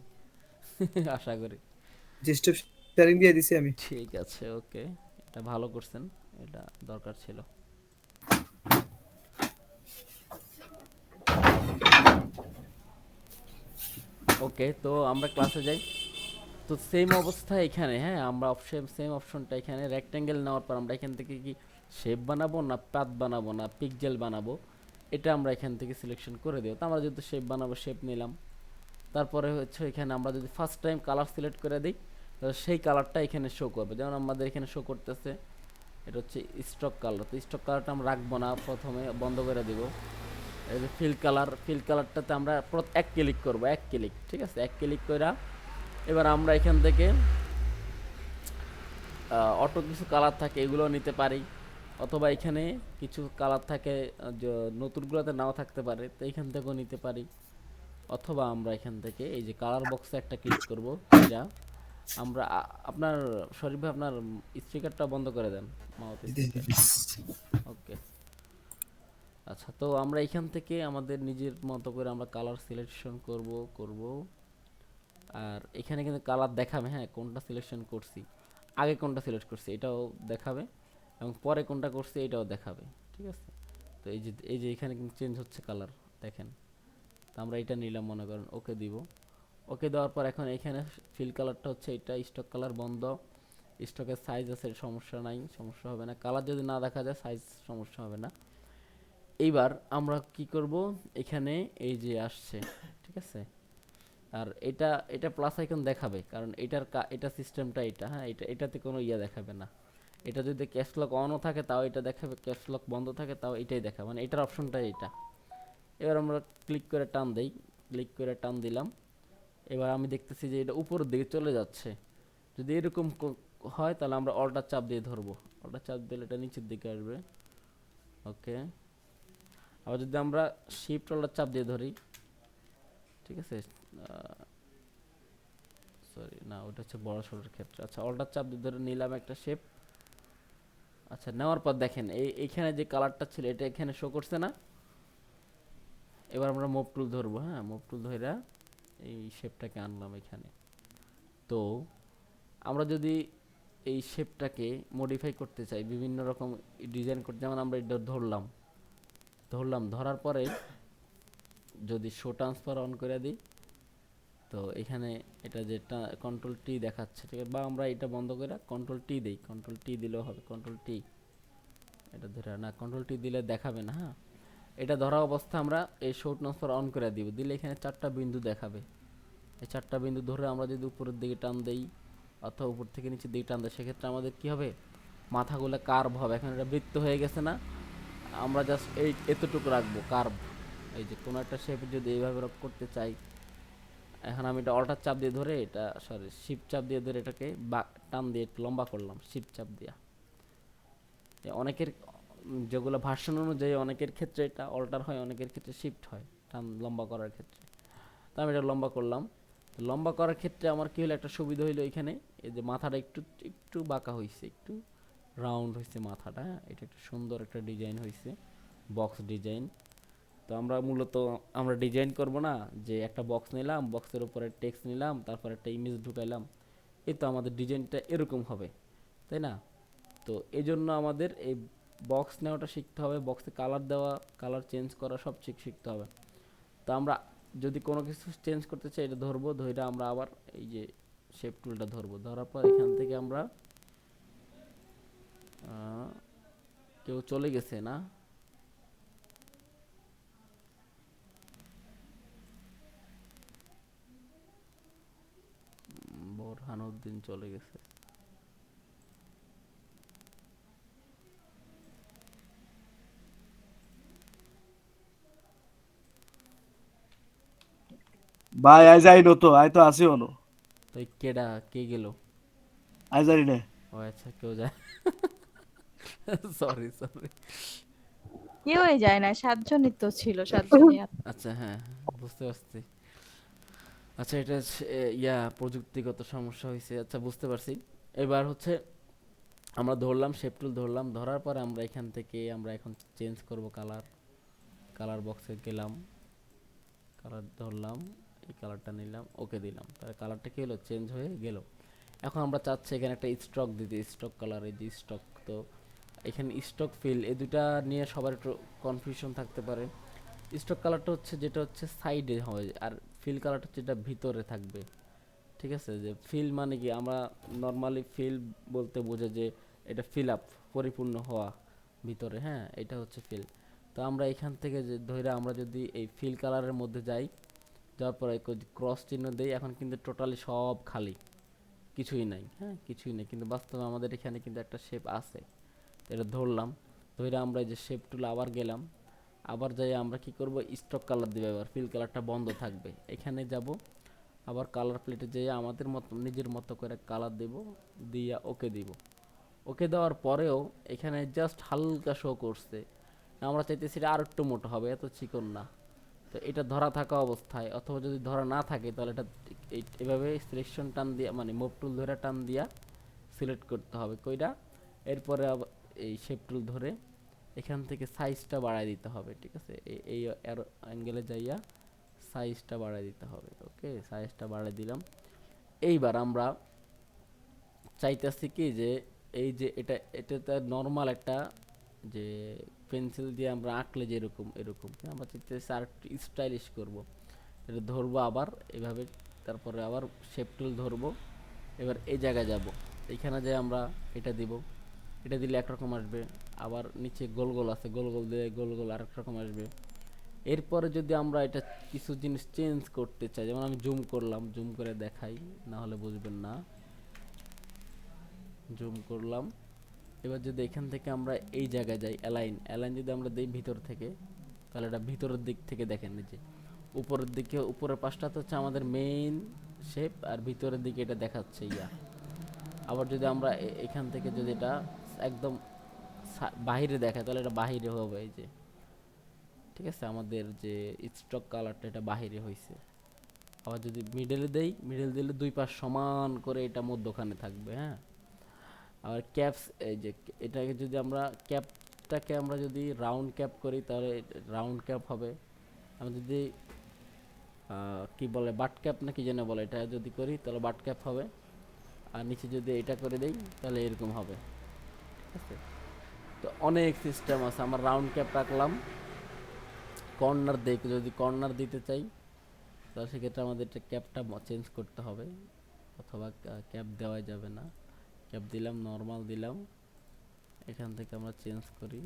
আশা করি। যে স্টপ শেয়ারিং দিয়ে দিছি আমি। ঠিক আছে, ওকে, এটা ভালো করছেন, এটা দরকার ছিল। ওকে, তো আমরা ক্লাসে যাই। তো সেম অবস্থা এখানে, হ্যাঁ, আমরা সেম অপশনটা এখানে রেক্টেঙ্গেল নেওয়ার পর আমরা এখান থেকে কি শেপ বানাবো না পাত বানাবো না পিকজেল বানাবো, এটা আমরা এখান থেকে সিলেকশন করে দিই। তো আমরা যেহেতু শেপ বানাবো, শেপ নিলাম। তারপরে হচ্ছে এখানে আমরা যদি ফার্স্ট টাইম কালার সিলেক্ট করে দিই, তাহলে সেই কালারটা এখানে শো করবে। যেমন আমাদের এখানে শো করতেছে, এটা হচ্ছে স্টক কালার। তো স্টক কালারটা আমরা রাখবো না, প্রথমে বন্ধ করে দিব। এই যে ফিল কালারটাতে আমরা এক ক্লিক করব, এক ক্লিক, ঠিক আছে, এক ক্লিক করে এবার আমরা এখান থেকে অটো কিছু কালার থাকে, এগুলো নিতে পারি। অথবা এখানে কিছু কালার থাকে যে নতুনগুলোতে নাও থাকতে পারে, তো এখান থেকেও নিতে পারি। অথবা আমরা এখান থেকে এই যে কালার বক্সে একটা ক্লিক করব, এটা আমরা আপনার শরীফ ভাই আপনার স্পিকারটা বন্ধ করে দেন, মাউথ স্পিকার। ওকে, আচ্ছা, তো আমরা এখান থেকে আমাদের নিজের মতো করে আমরা কালার সিলেকশন করব। আর এখানে কিন্তু কালার দেখাবে, হ্যাঁ, কোনটা সিলেকশন করছি, আগে কোনটা সিলেক্ট করছি এটাও দেখাবে, এবং পরে কোনটা করছি এটাও দেখাবে। ঠিক আছে, তো এই যে এখানে কিন্তু চেঞ্জ হচ্ছে কালার, দেখেন। তো আমরা এটা নিলাম, মনে করেন ওকে দিব। ওকে দেওয়ার পর এখন এখানে ফিল কালারটা হচ্ছে এটা, স্টক কালার বন্ধ। স্টকের সাইজ আছে, সমস্যা নাই, সমস্যা হবে না। কালার যদি না দেখা যায়, সাইজ সমস্যা হবে না। এইবার আমরা কি করব, এখানে এই যে আসছে, ঠিক আছে। আর এটা প্লাস আইকন দেখাবে, কারণ এটা সিস্টেমটা এটা, হ্যাঁ, এটাতে কোনো ইয়া দেখাবে না। এটা যদি ক্যাপস লক অনও থাকে তাও এটা দেখাবে, ক্যাপস লক বন্ধ থাকে তাও এটাই দেখাবে, মানে এটার অপশনটাই এটা। এবার আমরা ক্লিক করে টান দেই, ক্লিক করে টান দিলাম। এবার আমি দেখতেছি যে এটা উপরের দিকে চলে যাচ্ছে। যদি এরকম হয় তাহলে আমরা অল্টার চাপ দিয়ে ধরবো, অল্টার চাপ দিলে এটা নিচের দিকে আসবে। ওকে, আবার যদি আমরা শিফট অল্টার চাপ দিয়ে ধরি, ঠিক আছে, সরি না, ওটা হচ্ছে বড় সড়োর ক্ষেত্রে। আচ্ছা, অল্টার চাপ দিয়ে ধরে নিলাম একটা শেপ। আচ্ছা, নেওয়ার পর দেখেন এইখানে যে কালারটা ছিল এটা এখানে শো করছে না। এবার আমরা মুভ টুল ধরবো, হ্যাঁ, মুভ টুল ধরে এই শেপটাকে আনলাম এখানে। তো আমরা যদি এই শেপটাকে মডিফাই করতে চাই, বিভিন্ন রকম ডিজাইন করতে, যেমন আমরা এটা ধরার পরে যদি শো ট্রান্সফার অন করে দিই, তো এখানে এটা যেটা কন্ট্রোল টি দেখাচ্ছে, ঠিক আছে, বা আমরা এটা বন্ধ করে কন্ট্রোল টি দিই, কন্ট্রোল টি দিলেও হবে, কন্ট্রোল টি। এটা ধরে না, কন্ট্রোল টি দিলে দেখাবে না, হ্যাঁ। এটা ধরা অবস্থা আমরা এই শো ট্রান্সফার অন করে দিব, দিলে এখানে 4টা বিন্দু দেখাবে। এই 4টা বিন্দু ধরে আমরা যদি উপরের দিকে টান দেই অথবা উপর থেকে নিচের দিকে টান দেই, সেক্ষেত্রে আমাদের কি হবে, মাথাগুলো কার্ভ হবে। এখন এটা বৃত্ত হয়ে গেছে না, আমরা জাস্ট এতটুকু রাখবো কার্ভ। এই যে কোনো একটা শেপ যদি এইভাবে করতে চাই, এখন আমি এটা অল্টার চাপ দিয়ে ধরে, এটা সরি শিফট চাপ দিয়ে ধরে এটাকে টান দিয়ে একটু লম্বা করলাম, শিফট চাপ দিয়া। অনেকের যেগুলো ভার্সন অনুযায়ী অনেকের ক্ষেত্রে এটা অল্টার হয়, অনেকের ক্ষেত্রে শিফট হয় টান লম্বা করার ক্ষেত্রে। তো আমি এটা লম্বা করলাম। তো লম্বা করার ক্ষেত্রে আমার কি হলো, একটা সুবিধা হইলো, এখানে এই যে মাথাটা একটু একটু বাঁকা হয়েছে, একটু রাউন্ড হয়েছে মাথাটা, হ্যাঁ, এটা একটু সুন্দর একটা ডিজাইন হয়েছে, বক্স ডিজাইন। তো আমরা মূলত আমরা ডিজাইন করব না, যে একটা বক্স নিলাম, বক্সের উপরে টেক্সট নিলাম, তারপর একটা ইমেজ ঢুকাইলাম, এই তো আমাদের ডিজাইনটা এরকম হবে, তাই না? তো এই জন্য আমাদের এই বক্স নেওয়াটা শিখতে হবে, বক্সে কালার দেওয়া, কালার চেঞ্জ করা সব শিখতে হবে। তো আমরা যদি কোনো কিছু চেঞ্জ করতে চাই, এটা ধরবো, ধরে আমরা আবার এই যে শেপ টুলটা ধরবো, ধরার পর এখান থেকে আমরা কেউ চলে গেছে না, বোরহানুদ্দিন চলে গেছে। ভাই আজ আইনো তো আই তো আছি অনু তো কে গেল? আজ জানি না ও আচ্ছা, কেউ যায়? Sorry sorry. কেউই যায় না, 7 জনই তো ছিল, 7 জনই আচ্ছা হ্যাঁ, বুঝতে পারছি। আচ্ছা এটা ইয়া প্রযুক্তিগত সমস্যা হয়েছে, আচ্ছা বুঝতে পারছি। এবার হচ্ছে আমরা ধরলাম শেপ টুল ধরলাম, ধরার পরে আমরা এখান থেকে আমরা এখন চেঞ্জ করব কালার। কালার বক্সে গেলাম, কালার ধরলাম, এই কালারটা নিলাম, ওকে দিলাম, তাহলে কালারটা কি হলো, চেঞ্জ হয়ে গেল। এখন আমরা চাচ্ছি এখানে একটা স্ট্রোক দিতে, স্ট্রোক কালার, এই যে স্ট্রোক। তো এখানে স্ট্রোক ফিল, এই দুটা নিয়ে সবার একটু কনফিউশন থাকতে পারে। স্ট্রোক কালারটা হচ্ছে যেটা হচ্ছে সাইডে হয়, আর ফিল কালারটা হচ্ছে যেটা ভিতরে থাকবে। ঠিক আছে, যে ফিল মানে কি, আমরা নর্মালি ফিল বলতে বোঝে যে এটা ফিল আপ, পরিপূর্ণ হওয়া ভিতরে, হ্যাঁ এটা হচ্ছে ফিল। তো আমরা এখান থেকে যে ধরে আমরা যদি এই ফিল কালারের মধ্যে যাই, যাওয়ার পরে ক্রস চিহ্ন দেই, এখন কিন্তু টোটালি সব খালি, কিছুই নাই, হ্যাঁ কিছুই নেই, কিন্তু বাস্তবে আমাদের এখানে কিন্তু একটা শেপ আছে। তো এটা ধরলাম, ধরে আমরা এই যে শেপ টুলে আবার গেলাম, আবার যাই আমরা কি করব, স্টক কালার দিবে, এবার ফিল কালারটা বন্ধ থাকবে, এখানে যাব, আবার কালার প্লেটে যেয়ে আমাদের মতো নিজের মতো করে কালার দেব, দিয়া ওকে দিব। ওকে দেওয়ার পরেও এখানে জাস্ট হালকা শো করছে, আমরা চাইতেছি এটা আর একটু মোটা হবে, এত চিকন না। তো এটা ধরা থাকা অবস্থায়, অথবা যদি ধরা না থাকে তাহলে এটা এভাবে সিলেকশন টান দিয়া, মানে মুভ টুল ধরে টান দিয়া সিলেক্ট করতে হবে কইরা। এরপরে এই শেপ টুল ধরে এখান থেকে সাইজটা বাড়ায় দিতে হবে, ঠিক আছে, এই অ্যাঙ্গেলে যাইয়া সাইজটা বাড়ায় দিতে হবে। ওকে, সাইজটা বাড়ায় দিলাম। এইবার আমরা চাইতেছি কি যে এই যে এটাতে নর্মাল একটা যে পেন্সিল দিয়ে আমরা আঁকলে যেরকম এরকম, আমরা চাইতেছি আর একটু স্টাইলিশ করবো। এটা ধরবো আবার এভাবে, তারপরে আবার শেপ টুল ধরবো, এবার এই জায়গায় যাব, এইখানে যে আমরা এটা দিব, এটা দিলে একরকম আসবে, আবার নিচে গোল গোল আছে, গোল গোল দিলে গোল গোল আরেক রকম আসবে। এরপরে যদি আমরা এটা কিছু জিনিস চেঞ্জ করতে চাই, যেমন আমি জুম করলাম, জুম করে দেখাই, না হলে বুঝবেন না। জুম করলাম, এবার যদি এখান থেকে আমরা এই জায়গায় যাই, অ্যালাইন, অ্যালাইন যদি আমরা দিই ভিতর থেকে, তাহলে এটা ভিতরের দিক থেকে দেখেন, এই যে উপরের দিকে, উপরের পাশটা তো হচ্ছে আমাদের মেইন শেপ, আর ভিতরের দিকে এটা দেখাচ্ছে ইয়া। আবার যদি আমরা এখান থেকে যদি এটা একদম বাহিরে দেখায়, তাহলে এটা বাহিরে হবে, এই যে ঠিক আছে, আমাদের যে স্ট্রোক কালারটা এটা বাহিরে হয়েছে। আবার যদি মিডলে দেই, মিডল দিলে দুই পাশ সমান করে এটা মধ্যখানে থাকবে, হ্যাঁ। আবার ক্যাপস, এই যে এটাকে যদি আমরা ক্যাপটাকে আমরা যদি রাউন্ড ক্যাপ করি, তাহলে রাউন্ড ক্যাপ হবে। আমরা যদি কি বলে বাট ক্যাপ না কি যেন বলে, এটা যদি করি তাহলে বাট ক্যাপ হবে। আর নিচে যদি এটা করে দেই তাহলে এরকম হবে, ঠিক আছে। তো অনেক সিস্টেম আছে, আমরা রাউন্ড ক্যাপ রাখলাম। কর্নার দিক যদি কর্নার দিতে চাই, তাহলে সেক্ষেত্রে আমাদের ক্যাপটা চেঞ্জ করতে হবে, অথবা ক্যাপ দেওয়া যাবে না। ক্যাপ দিলাম, নর্মাল দিলাম, এখান থেকে আমরা চেঞ্জ করি,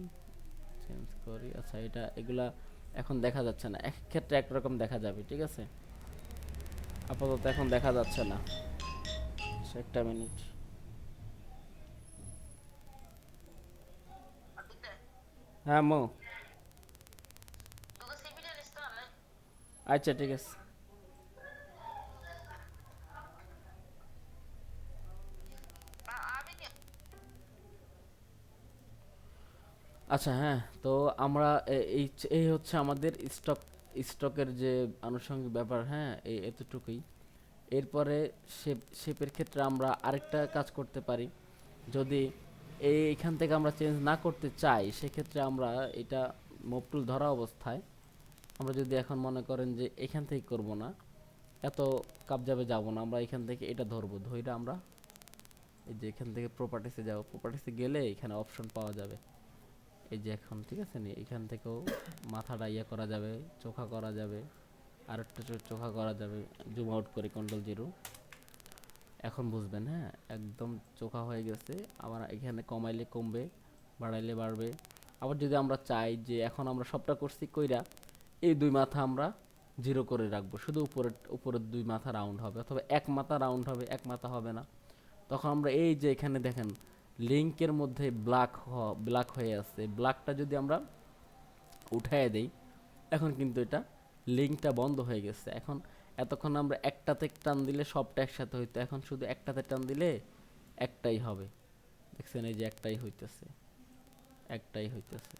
চেঞ্জ করি। আচ্ছা এটা এগুলা এখন দেখা যাচ্ছে না, এক ক্ষেত্রে একরকম দেখা যাবে, ঠিক আছে, আপাতত এখন দেখা যাচ্ছে না। একটা মিনিট। হ্যাঁ মো, আচ্ছা ঠিক আছে। আচ্ছা হ্যাঁ, তো আমরা এই এই হচ্ছে আমাদের স্টকের যে আনুষঙ্গিক ব্যাপার, হ্যাঁ এই এতটুকুই। এরপরে শেপের ক্ষেত্রে আমরা আরেকটা কাজ করতে পারি, যদি এইখান থেকে আমরা চেঞ্জ না করতে চাই, সেক্ষেত্রে আমরা এটা মুভ টুল ধরা অবস্থায় আমরা যদি এখন মনে করেন যে এখান থেকে করব না, এত কাবজাবে যাব না, আমরা এখান থেকে এটা ধরবো, ধরে আমরা এই যে এখান থেকে প্রপার্টিসে যাব, প্রপার্টিসে গেলে এখানে অপশন পাওয়া যাবে, এই যে এখন ঠিক আছে নি, এখান থেকেও মাথাটা ইয়ে করা যাবে, চোখা করা যাবে, আর একটা চোখা করা যাবে। জুম আউট করে Ctrl 0, এখন বুঝবেন, হ্যাঁ একদম চোখা হয়ে গেছে। আবার এখানে কমাইলে কমবে, বাড়াইলে বাড়বে। আবার যদি আমরা চাই যে এখন আমরা সবটা করছি কইরা এই দুই মাথা আমরা 0 করে রাখবো, শুধু উপরের দুই মাথা রাউন্ড হবে, অথবা এক মাথা রাউন্ড হবে, এক মাথা হবে না, তখন আমরা এই যে এখানে দেখেন লিঙ্কের মধ্যে ব্ল্যাক হয়ে আছে, ব্ল্যাকটা যদি আমরা উঠায় দেই, এখন কিন্তু এটা লিঙ্কটা বন্ধ হয়ে গেছে। এখন এতক্ষণ আমরা একটাতে টান দিলে সবটা একসাথে হইতো, এখন শুধু একটাতে টান দিলে একটাই হবে, দেখছেন এই যে একটাই হইতেছে, একটাই হইতেছে।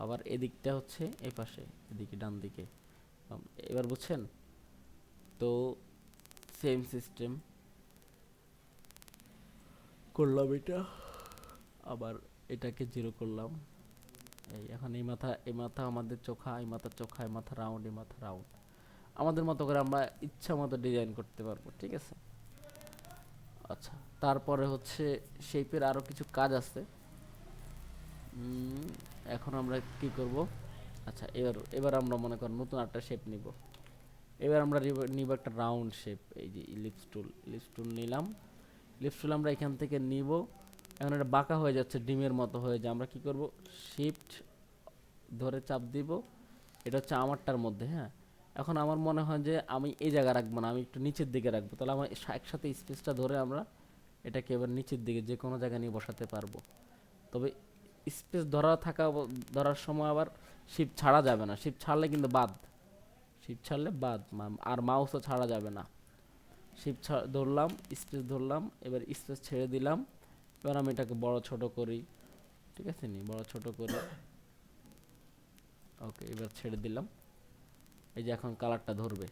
আবার এদিকটা হচ্ছে এই পাশে, এদিকে ডান দিকে। এবার বুঝছেন তো? সেম সিস্টেম করলাম এটা, আবার এটাকে জিরো করলাম। এই এখন এই মাথা, এই মাথা আমাদের চোখা, এই মাথা চোখা, এই মাথা রাউন্ড, এই মাথা রাউন্ড। আমাদের মতো করে আমরা ইচ্ছা মতো ডিজাইন করতে পারবো, ঠিক আছে? আচ্ছা, তারপরে হচ্ছে শেপের আরো কিছু কাজ আছে। এখন আমরা কি করব? আচ্ছা, এবার এবার আমরা মনে করেন নতুন একটা শেপ নিব। এবার আমরা নিব একটা রাউন্ড শেপ। এই যে ইলিপস টুল, ইলিপস টুল নিলাম। ইলিপস টুল আমরা এখান থেকে নিব। এখন এটা বাঁকা হয়ে যাচ্ছে, ডিমের মতো হয়ে যায়। আমরা কি করব? শিফট ধরে চাপ দিব। এটা হচ্ছে আমারটার মধ্যে, হ্যাঁ। এখন আমার মনে হয় যে আমি এই জায়গা রাখবো না, আমি একটু নিচের দিকে রাখবো। তাহলে আমার একসাথে স্পেসটা ধরে আমরা এটাকে এবার নিচের দিকে যে কোনো জায়গায় নিয়ে বসাতে পারবো। তবে স্পেস ধরার সময় আবার শিপ ছাড়া যাবে না। শিপ ছাড়লে কিন্তু বাদ, শিপ ছাড়লে বাদ। আর মাউসও ছাড়া যাবে না। শিপ ধরলাম, স্পেস ধরলাম, এবার স্পেস ছেড়ে দিলাম। এবার আমি এটাকে বড় ছোট করি, ঠিক আছে নি? বড় ছোট করি, ওকে। এবার ছেড়ে দিলাম। এই যে এখন কালারটা ধরবে,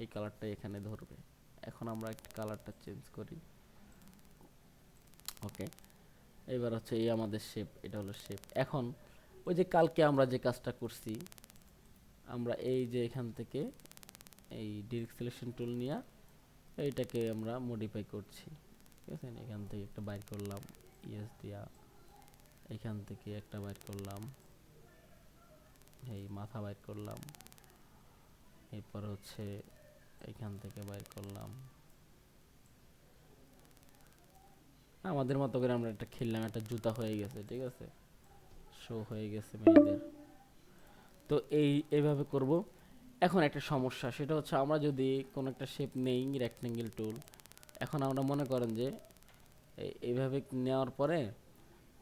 এই কালারটা এখানে ধরবে। এখন আমরা একটু কালারটা চেঞ্জ করি, ওকে। এবার হচ্ছে এই আমাদের শেপ, এটা হলো শেপ। এখন ওই যে কালকে আমরা যে কাজটা করছি, আমরা এই যে এখান থেকে এই ডিরেক্ট সিলেকশন টুল নিয়ে এইটাকে আমরা মডিফাই করছি, ঠিক আছে? এখান থেকে একটা বাইর করলাম, ইয়েস দিয়া। এখান থেকে একটা বাইর করলাম, এই মাথা বাইর করলাম। এরপর হচ্ছে এখান থেকে বাইর করলাম। আমাদের মতো করে আমরা একটা খেললাম, একটা জুতা হয়ে গেছে, ঠিক আছে? শো হয়ে গেছে মেয়েদের। তো এইভাবে করব। এখন একটা সমস্যা, সেটা হচ্ছে আমরা যদি কোনো একটা শেপ নেই, রেক্টেঙ্গেল টুল। এখন আমরা মনে করেন যে এইভাবে নেওয়ার পরে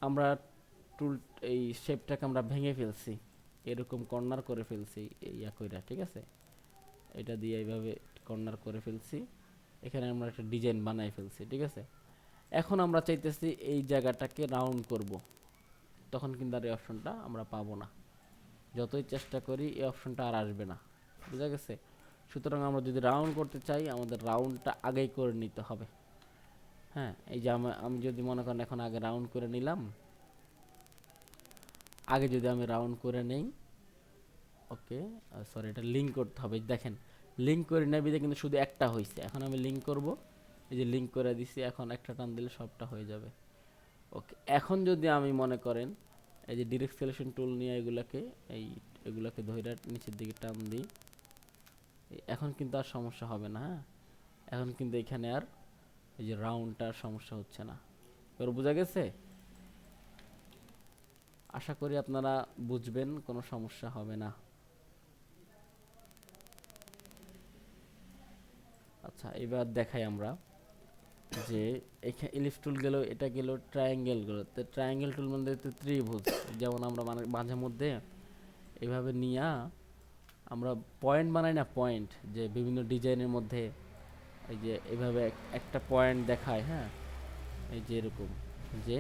আমরা টুল, এই শেপটাকে আমরা ভেঙে ফেলছি, এরকম কর্নার করে ফেলছি এই কইরা, ঠিক আছে? এটা দিয়ে এইভাবে কর্নার করে ফেলছি, এখানে আমরা একটা ডিজাইন বানাই ফেলছি, ঠিক আছে? এখন আমরা চাইতেছি এই জায়গাটাকে রাউন্ড করব। তখন কিন্তু আর এই অপশনটা আমরা পাবো না। যতই চেষ্টা করি এই অপশনটা আর আসবে না, বুঝা গেছে? সুতরাং আমরা যদি রাউন্ড করতে চাই, আমাদের রাউন্ডটা আগেই করে নিতে হবে, হ্যাঁ। এই যে আমি যদি মনে করেন এখন আগে রাউন্ড করে নিলাম, আগে যদি আমি রাউন্ড করে নেই, ওকে। সরি, এটা লিঙ্ক করতে হবে। দেখেন লিঙ্ক করে নেবে কিন্তু শুধু একটা হয়েছে। এখন আমি লিঙ্ক করব, এই যে লিঙ্ক করে দিছি। এখন একটা টান দিলে সবটা হয়ে যাবে, ওকে। এখন যদি আমি মনে করেন এই যে ডিরেক্ট সিলেকশন টুল নিয়ে এগুলাকে ধরে নিচের দিকে টান দিই, এখন কিন্তু আর সমস্যা হবে না, হ্যাঁ। এখন কিন্তু এখানে আর এই যে রাউন্ডটার সমস্যা হচ্ছে না। এবার বোঝা গেছে? আশা করি আপনারা বুঝবেন, কোনো সমস্যা হবে না। আচ্ছা, এবার দেখাই আমরা যে এখানে ইলিপস টুল গেল, এটা গেল, ট্রায়াঙ্গেল গেল। তো ট্রায়াঙ্গেল টুল মানে তো ত্রিভুজ। যেমন আমরা মাঝে মধ্যে এভাবে নিয়ে আমরা পয়েন্ট বানাই না, পয়েন্ট, যে বিভিন্ন ডিজাইনের মধ্যে এই যে এভাবে একটা পয়েন্ট দেখায়, হ্যাঁ। এই যে এরকম, যে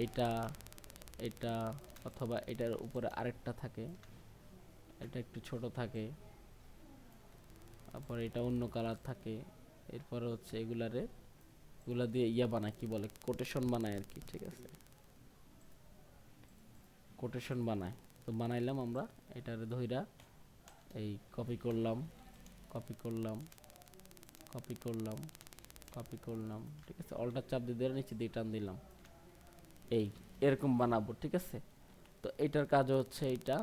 এটা এটা অথবা এটার উপরে আরেকটা থাকে, এটা একটু ছোট থাকে, তারপরে এটা অন্য কালার থাকে। এরপরে হচ্ছে এগুলা দিয়ে বানায়, কি বলে, কোটেশন বানায় আর কি, ঠিক আছে? কোটেশন বানায়। তো বানাইলাম আমরা এটারে ধইরা এই কপি করলাম, কপি করলাম, কপি করলাম, কপি করলাম, ঠিক আছে? অল্টার চাপ দিয়ে নিচে দিয়ে টান দিলাম, এই এরকম বানাবো, ঠিক আছে? তো এটার কাজ হচ্ছে এইটা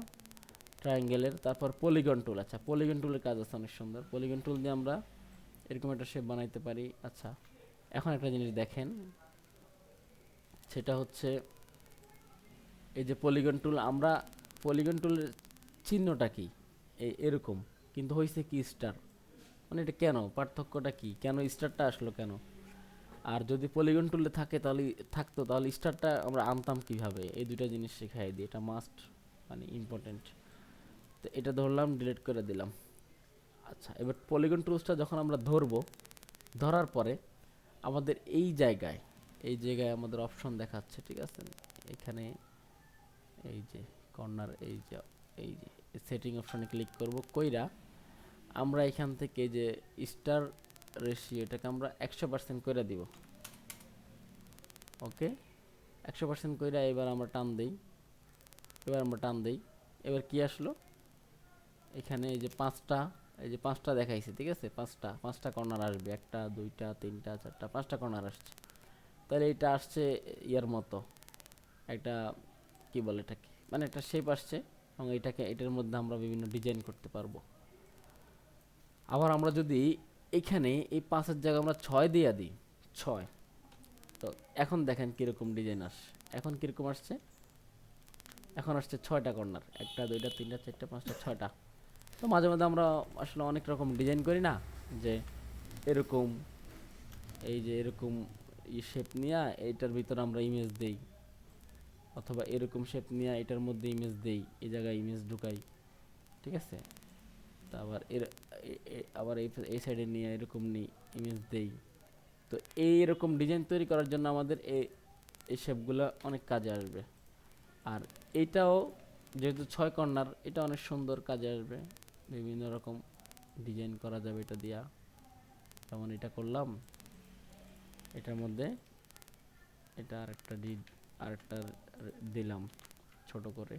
ট্রায়াঙ্গেলের। তারপর পলিগন টুল। আচ্ছা, পলিগন টুলের কাজ আছে অনেক সুন্দর। পলিগন টুল দিয়ে আমরা এরকম একটা শেপ বানাইতে পারি। আচ্ছা, এখন একটা জিনিস দেখেন, সেটা হচ্ছে এই যে পলিগন টুল, আমরা পলিগন টুলের চিহ্নটা কি এরকম, কিন্তু হয়েছে কি স্টার। মানে এটা কেন, পার্থক্যটা কি, কেন স্টারটা আসলো কেন? আর যদি পলিগন টুলে থাকতো তাহলে স্টারটা আমরা আনতাম কিভাবে? এই দুটা জিনিস শেখাই দিই, এটা মাস্ট, মানে ইম্পর্টেন্ট। তো এটা ধরলাম, ডিলিট করে দিলাম। আচ্ছা, এবার পলিগন টুলসটা যখন আমরা ধরবো, ধরার পরে আমাদের এই জায়গায় এই জায়গায় আমাদের অপশন দেখাচ্ছে, ঠিক আছে? এখানে এই যে কর্নার, এই যে সেটিং অপশনে ক্লিক করব, কইরা আমরা এখান থেকে যে স্টার রেশিও এটাকে আমরা 100% করে দিব। ওকে, 100% কইরা এবার আমরা টান দেই, এবার কি আসলো এখানে? এই যে পাঁচটা দেখাইছে, ঠিক আছে? পাঁচটা কর্নার আসবে, একটা দুইটা তিনটা চারটা, পাঁচটা কর্নার আসছে। তাহলে এটা আসছে ইয়ার মতো একটা, কি বলে এটাকে, মানে একটা শেপ আসছে, এবং এটার মধ্যে আমরা বিভিন্ন ডিজাইন করতে পারবো। আবার আমরা যদি এখানে এই 5-এর জায়গায় আমরা 6 দিয়ে দিই, 6, তো এখন দেখেন কিরকম ডিজাইন আসছে। এখন কিরকম আসছে? এখন আসছে 6টা কর্নার, একটা দুইটা তিনটা চারটা পাঁচটা 6টা। তো মাঝে মাঝে আমরা আসলে অনেক রকম ডিজাইন করি না, যে এরকম, এই যে এরকম শেপ নিয়ে এইটার ভিতর আমরা ইমেজ দেই, অথবা এরকম শেপ নিয়ে এটার মধ্যে ইমেজ দেই, এই জায়গায় ইমেজ ঢুকাই, ঠিক আছে? তা আবার আবার এই সাইডে নিয়ে এরকম নিই, ইমেজ দেই। তো এইরকম ডিজাইন তৈরি করার জন্য আমাদের এই শেপগুলো অনেক কাজে আসবে। আর এইটাও যেহেতু 6 কর্নার, এটা অনেক সুন্দর কাজে আসবে, বিভিন্ন রকম ডিজাইন করা যাবে এটা দিয়া। যেমন এটা করলাম, এটার মধ্যে এটা আরেকটা দিলাম ছোট করে,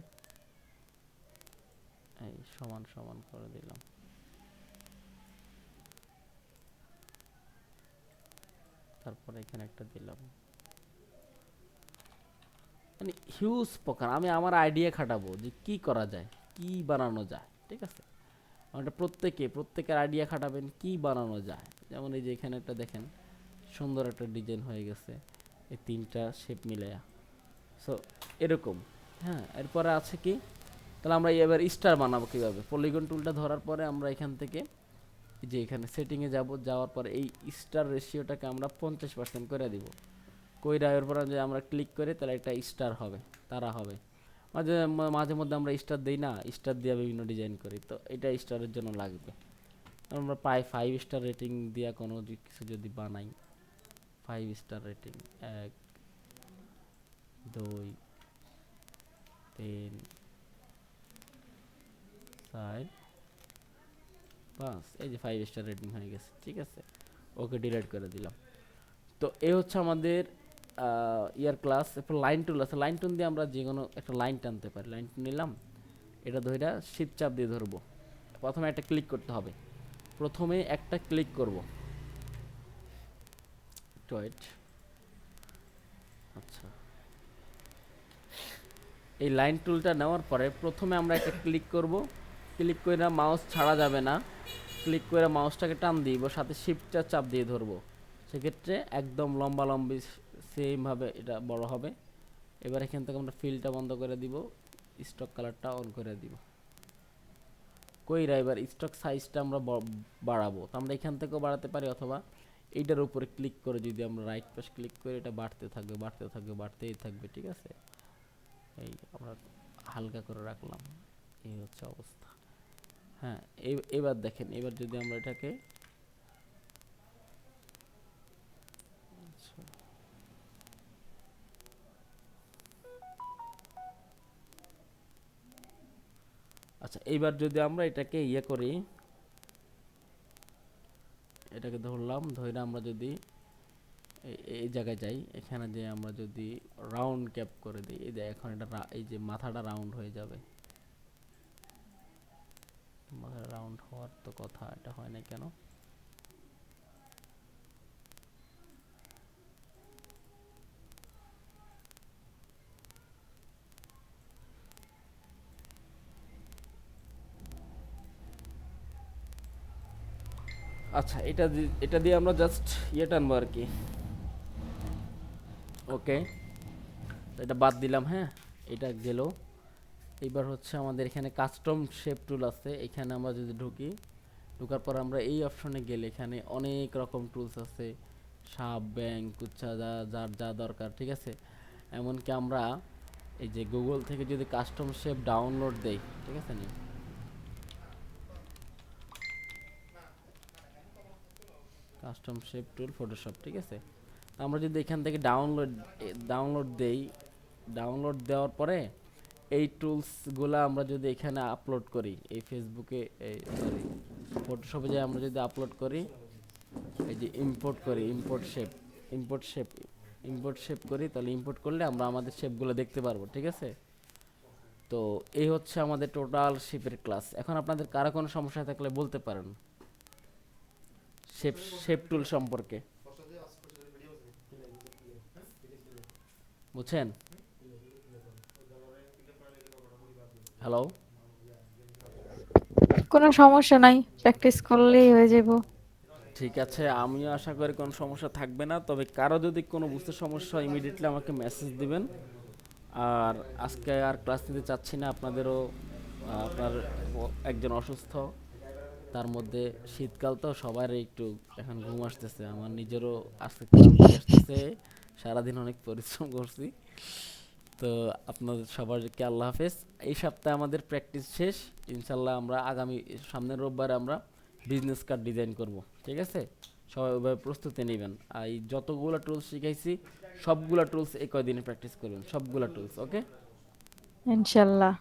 এই সমান সমান করে দিলাম। তারপরে এখানে একটা দিলাম, মানে হিউজ প্রকার আমি আমার আইডিয়া খাটাবো যে কি করা যায়, কি বানানো যায়, ঠিক আছে? আমরা প্রত্যেকের আইডিয়া খাটাবেন কি বানানো যায়। যেমন এই যে এখানে একটা দেখেন সুন্দর একটা ডিজাইন হয়ে গেছে, এই 3টা শেপ মিলায়া। সো এরকম, হ্যাঁ। এরপরে আছে কি, তাহলে আমরা এবার স্টার বানাবো কিভাবে? পলিগন টুলটা ধরার পরে আমরা এখান থেকে এই যে এখানে সেটিংয়ে যাওয়ার পরে এই স্টার রেশিওটাকে আমরা 50% করে দিব। কইরা এরপর যে আমরা ক্লিক করে তাহলে একটা স্টার হবে, তারা হবে। মাঝে মধ্যে আমরা স্টার দেই না, স্টার দিয়ে বিভিন্ন ডিজাইন করি, তো এটা স্টারের জন্য লাগবে। আমরা পাই 5 স্টার রেটিং দিয়া কোনো কিছু যদি বানাই, 5 স্টার রেটিং, 1 2 3 4 5, এই যে 5 স্টার রেটিং হয়ে গেছে, ঠিক আছে? ওকে, ডিলিট করে দিলাম। তো এই হচ্ছে আমাদের ইয়ার ক্লাস। এরপর লাইন টুল আছে, লাইন টুল দিয়ে আমরা যে কোনো একটা লাইন টানতে পারি। লাইন নিলাম, এটা ধইরা শিফট চাপ দিয়ে ধরবো। প্রথমে একটা ক্লিক করতে হবে, প্রথমে একটা ক্লিক করব, ওয়েট। আচ্ছা, এই লাইন টুলটা নেওয়ার পরে প্রথমে আমরা একটা ক্লিক করব, ক্লিক করে মাউস ছাড়া যাবে না, ক্লিক করে মাউসটাকে টান দিব, সাথে শিফটটা চাপ দিয়ে ধরবো। সেক্ষেত্রে একদম লম্বালম্বি সেমভাবে এটা বড় হবে। এবার এখান থেকে আমরা ফিলটা বন্ধ করে দিব, স্টক কালারটা অন করে দিব। কইরা এবার স্টক সাইজটা আমরা বাড়াবো, তো আমরা এখান থেকেও বাড়াতে পারি, অথবা এইটার উপরে ক্লিক করে যদি আমরা রাইট পাশ ক্লিক করে এটা বাড়তেই থাকবে, ঠিক আছে? এই আমরা হালকা করে রাখলাম, এই হচ্ছে অবস্থা। হ্যাঁ, এবার দেখেন, এবার যদি আমরা এটাকে আচ্ছা, এইবার যদি আমরা এটাকে ইয়ে করি, এটাকে ধরলাম, ধরে আমরা যদি এই জায়গায় যাই, এখানে যে আমরা যদি রাউন্ড ক্যাপ করে দিই, এই যে এখন এটা এই যে মাথাটা রাউন্ড হয়ে যাবে। মাথাটা রাউন্ড হওয়ার তো কথা, এটা হয় না কেন? আচ্ছা, এটা দিয়ে আমরা জাস্ট ইয়ে টানবো আর কি। ওকে, এটা বাদ দিলাম, হ্যাঁ, এটা গেল। এইবার হচ্ছে আমাদের এখানে কাস্টম শেপ টুল আছে, এখানে আমরা যদি ঢোকার পর আমরা এই অপশনে গেলে এখানে অনেক রকম টুলস আছে, সাপ, ব্যাং, কুচ্ছা, যার যা দরকার, ঠিক আছে? এমনকি আমরা এই যে গুগল থেকে যদি কাস্টম শেপ ডাউনলোড দেই, ঠিক আছে নি, কাস্টম শেপ টুল ফটোশপ, ঠিক আছে? আমরা যদি এখান থেকে ডাউনলোড দেই, ডাউনলোড দেওয়ার পরে এই টুলসগুলো আমরা যদি এখানে আপলোড করি, এই ফেসবুকে, এই সরি ফটোশপে যে আমরা যদি আপলোড করি, এই যে ইম্পোর্ট করি, ইম্পোর্ট শেপ করি, তাহলে ইম্পোর্ট করলে আমরা আমাদের শেপগুলো দেখতে পারবো, ঠিক আছে? তো এই হচ্ছে আমাদের টোটাল শেপের ক্লাস। এখন আপনাদের কারো কোনো সমস্যা থাকলে বলতে পারেন শেপ শেপ টুল সম্পর্কে, বুঝছেন? হ্যালো, কোনো সমস্যা নাই, প্র্যাকটিস করলেই হয়ে যাবো। ঠিক আছে, আমিও আশা করি কোনো সমস্যা থাকবে না। তবে কারো যদি কোনো বুঝতে সমস্যা হয় ইমিডিয়েটলি আমাকে মেসেজ দিবেন। আর আজকে আর ক্লাস নিতে চাচ্ছি না, আপনাদেরও আপনার একজন অসুস্থ, তার মধ্যে শীতকাল তো সবার একটু এখন ঘুম আসতেছে, আমার নিজেরও আজকে ক্লান্তি আসতেছে, সারাদিন অনেক পরিশ্রম করছি। তো আপনাদের সবাইকে আল্লাহ হাফেজ। এই সপ্তাহে আমাদের প্র্যাকটিস শেষ, ইনশাল্লাহ আমরা আগামী সামনের রোববারে আমরা বিজনেস কার্ড ডিজাইন করব, ঠিক আছে? সবাই ওইভাবে প্রস্তুতি নেবেন। আর এই যতগুলো টুলস শিখাইছি সবগুলো টুলস এই কয়দিনে প্র্যাকটিস করবেন, সবগুলো টুলস, ওকে? ইনশাল্লাহ।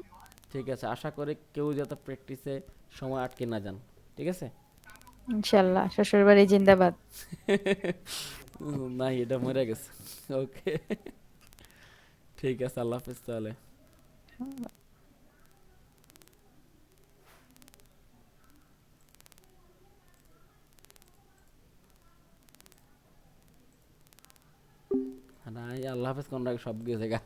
ঠিক আছে, আশা করি কেউ যাতে প্র্যাকটিসে সময় আটকে না যান, ঠিক আছে? ইনশাল্লাহ, শ্বশুরবাড়ি জিন্দাবাদ। না, এটা মরে গেছে। ওকে, ঠিক আছে, আল্লাহ হাফেজ তাহলে। না, আল্লাহ হাফেজ কোন সব গিয়ে জায়গা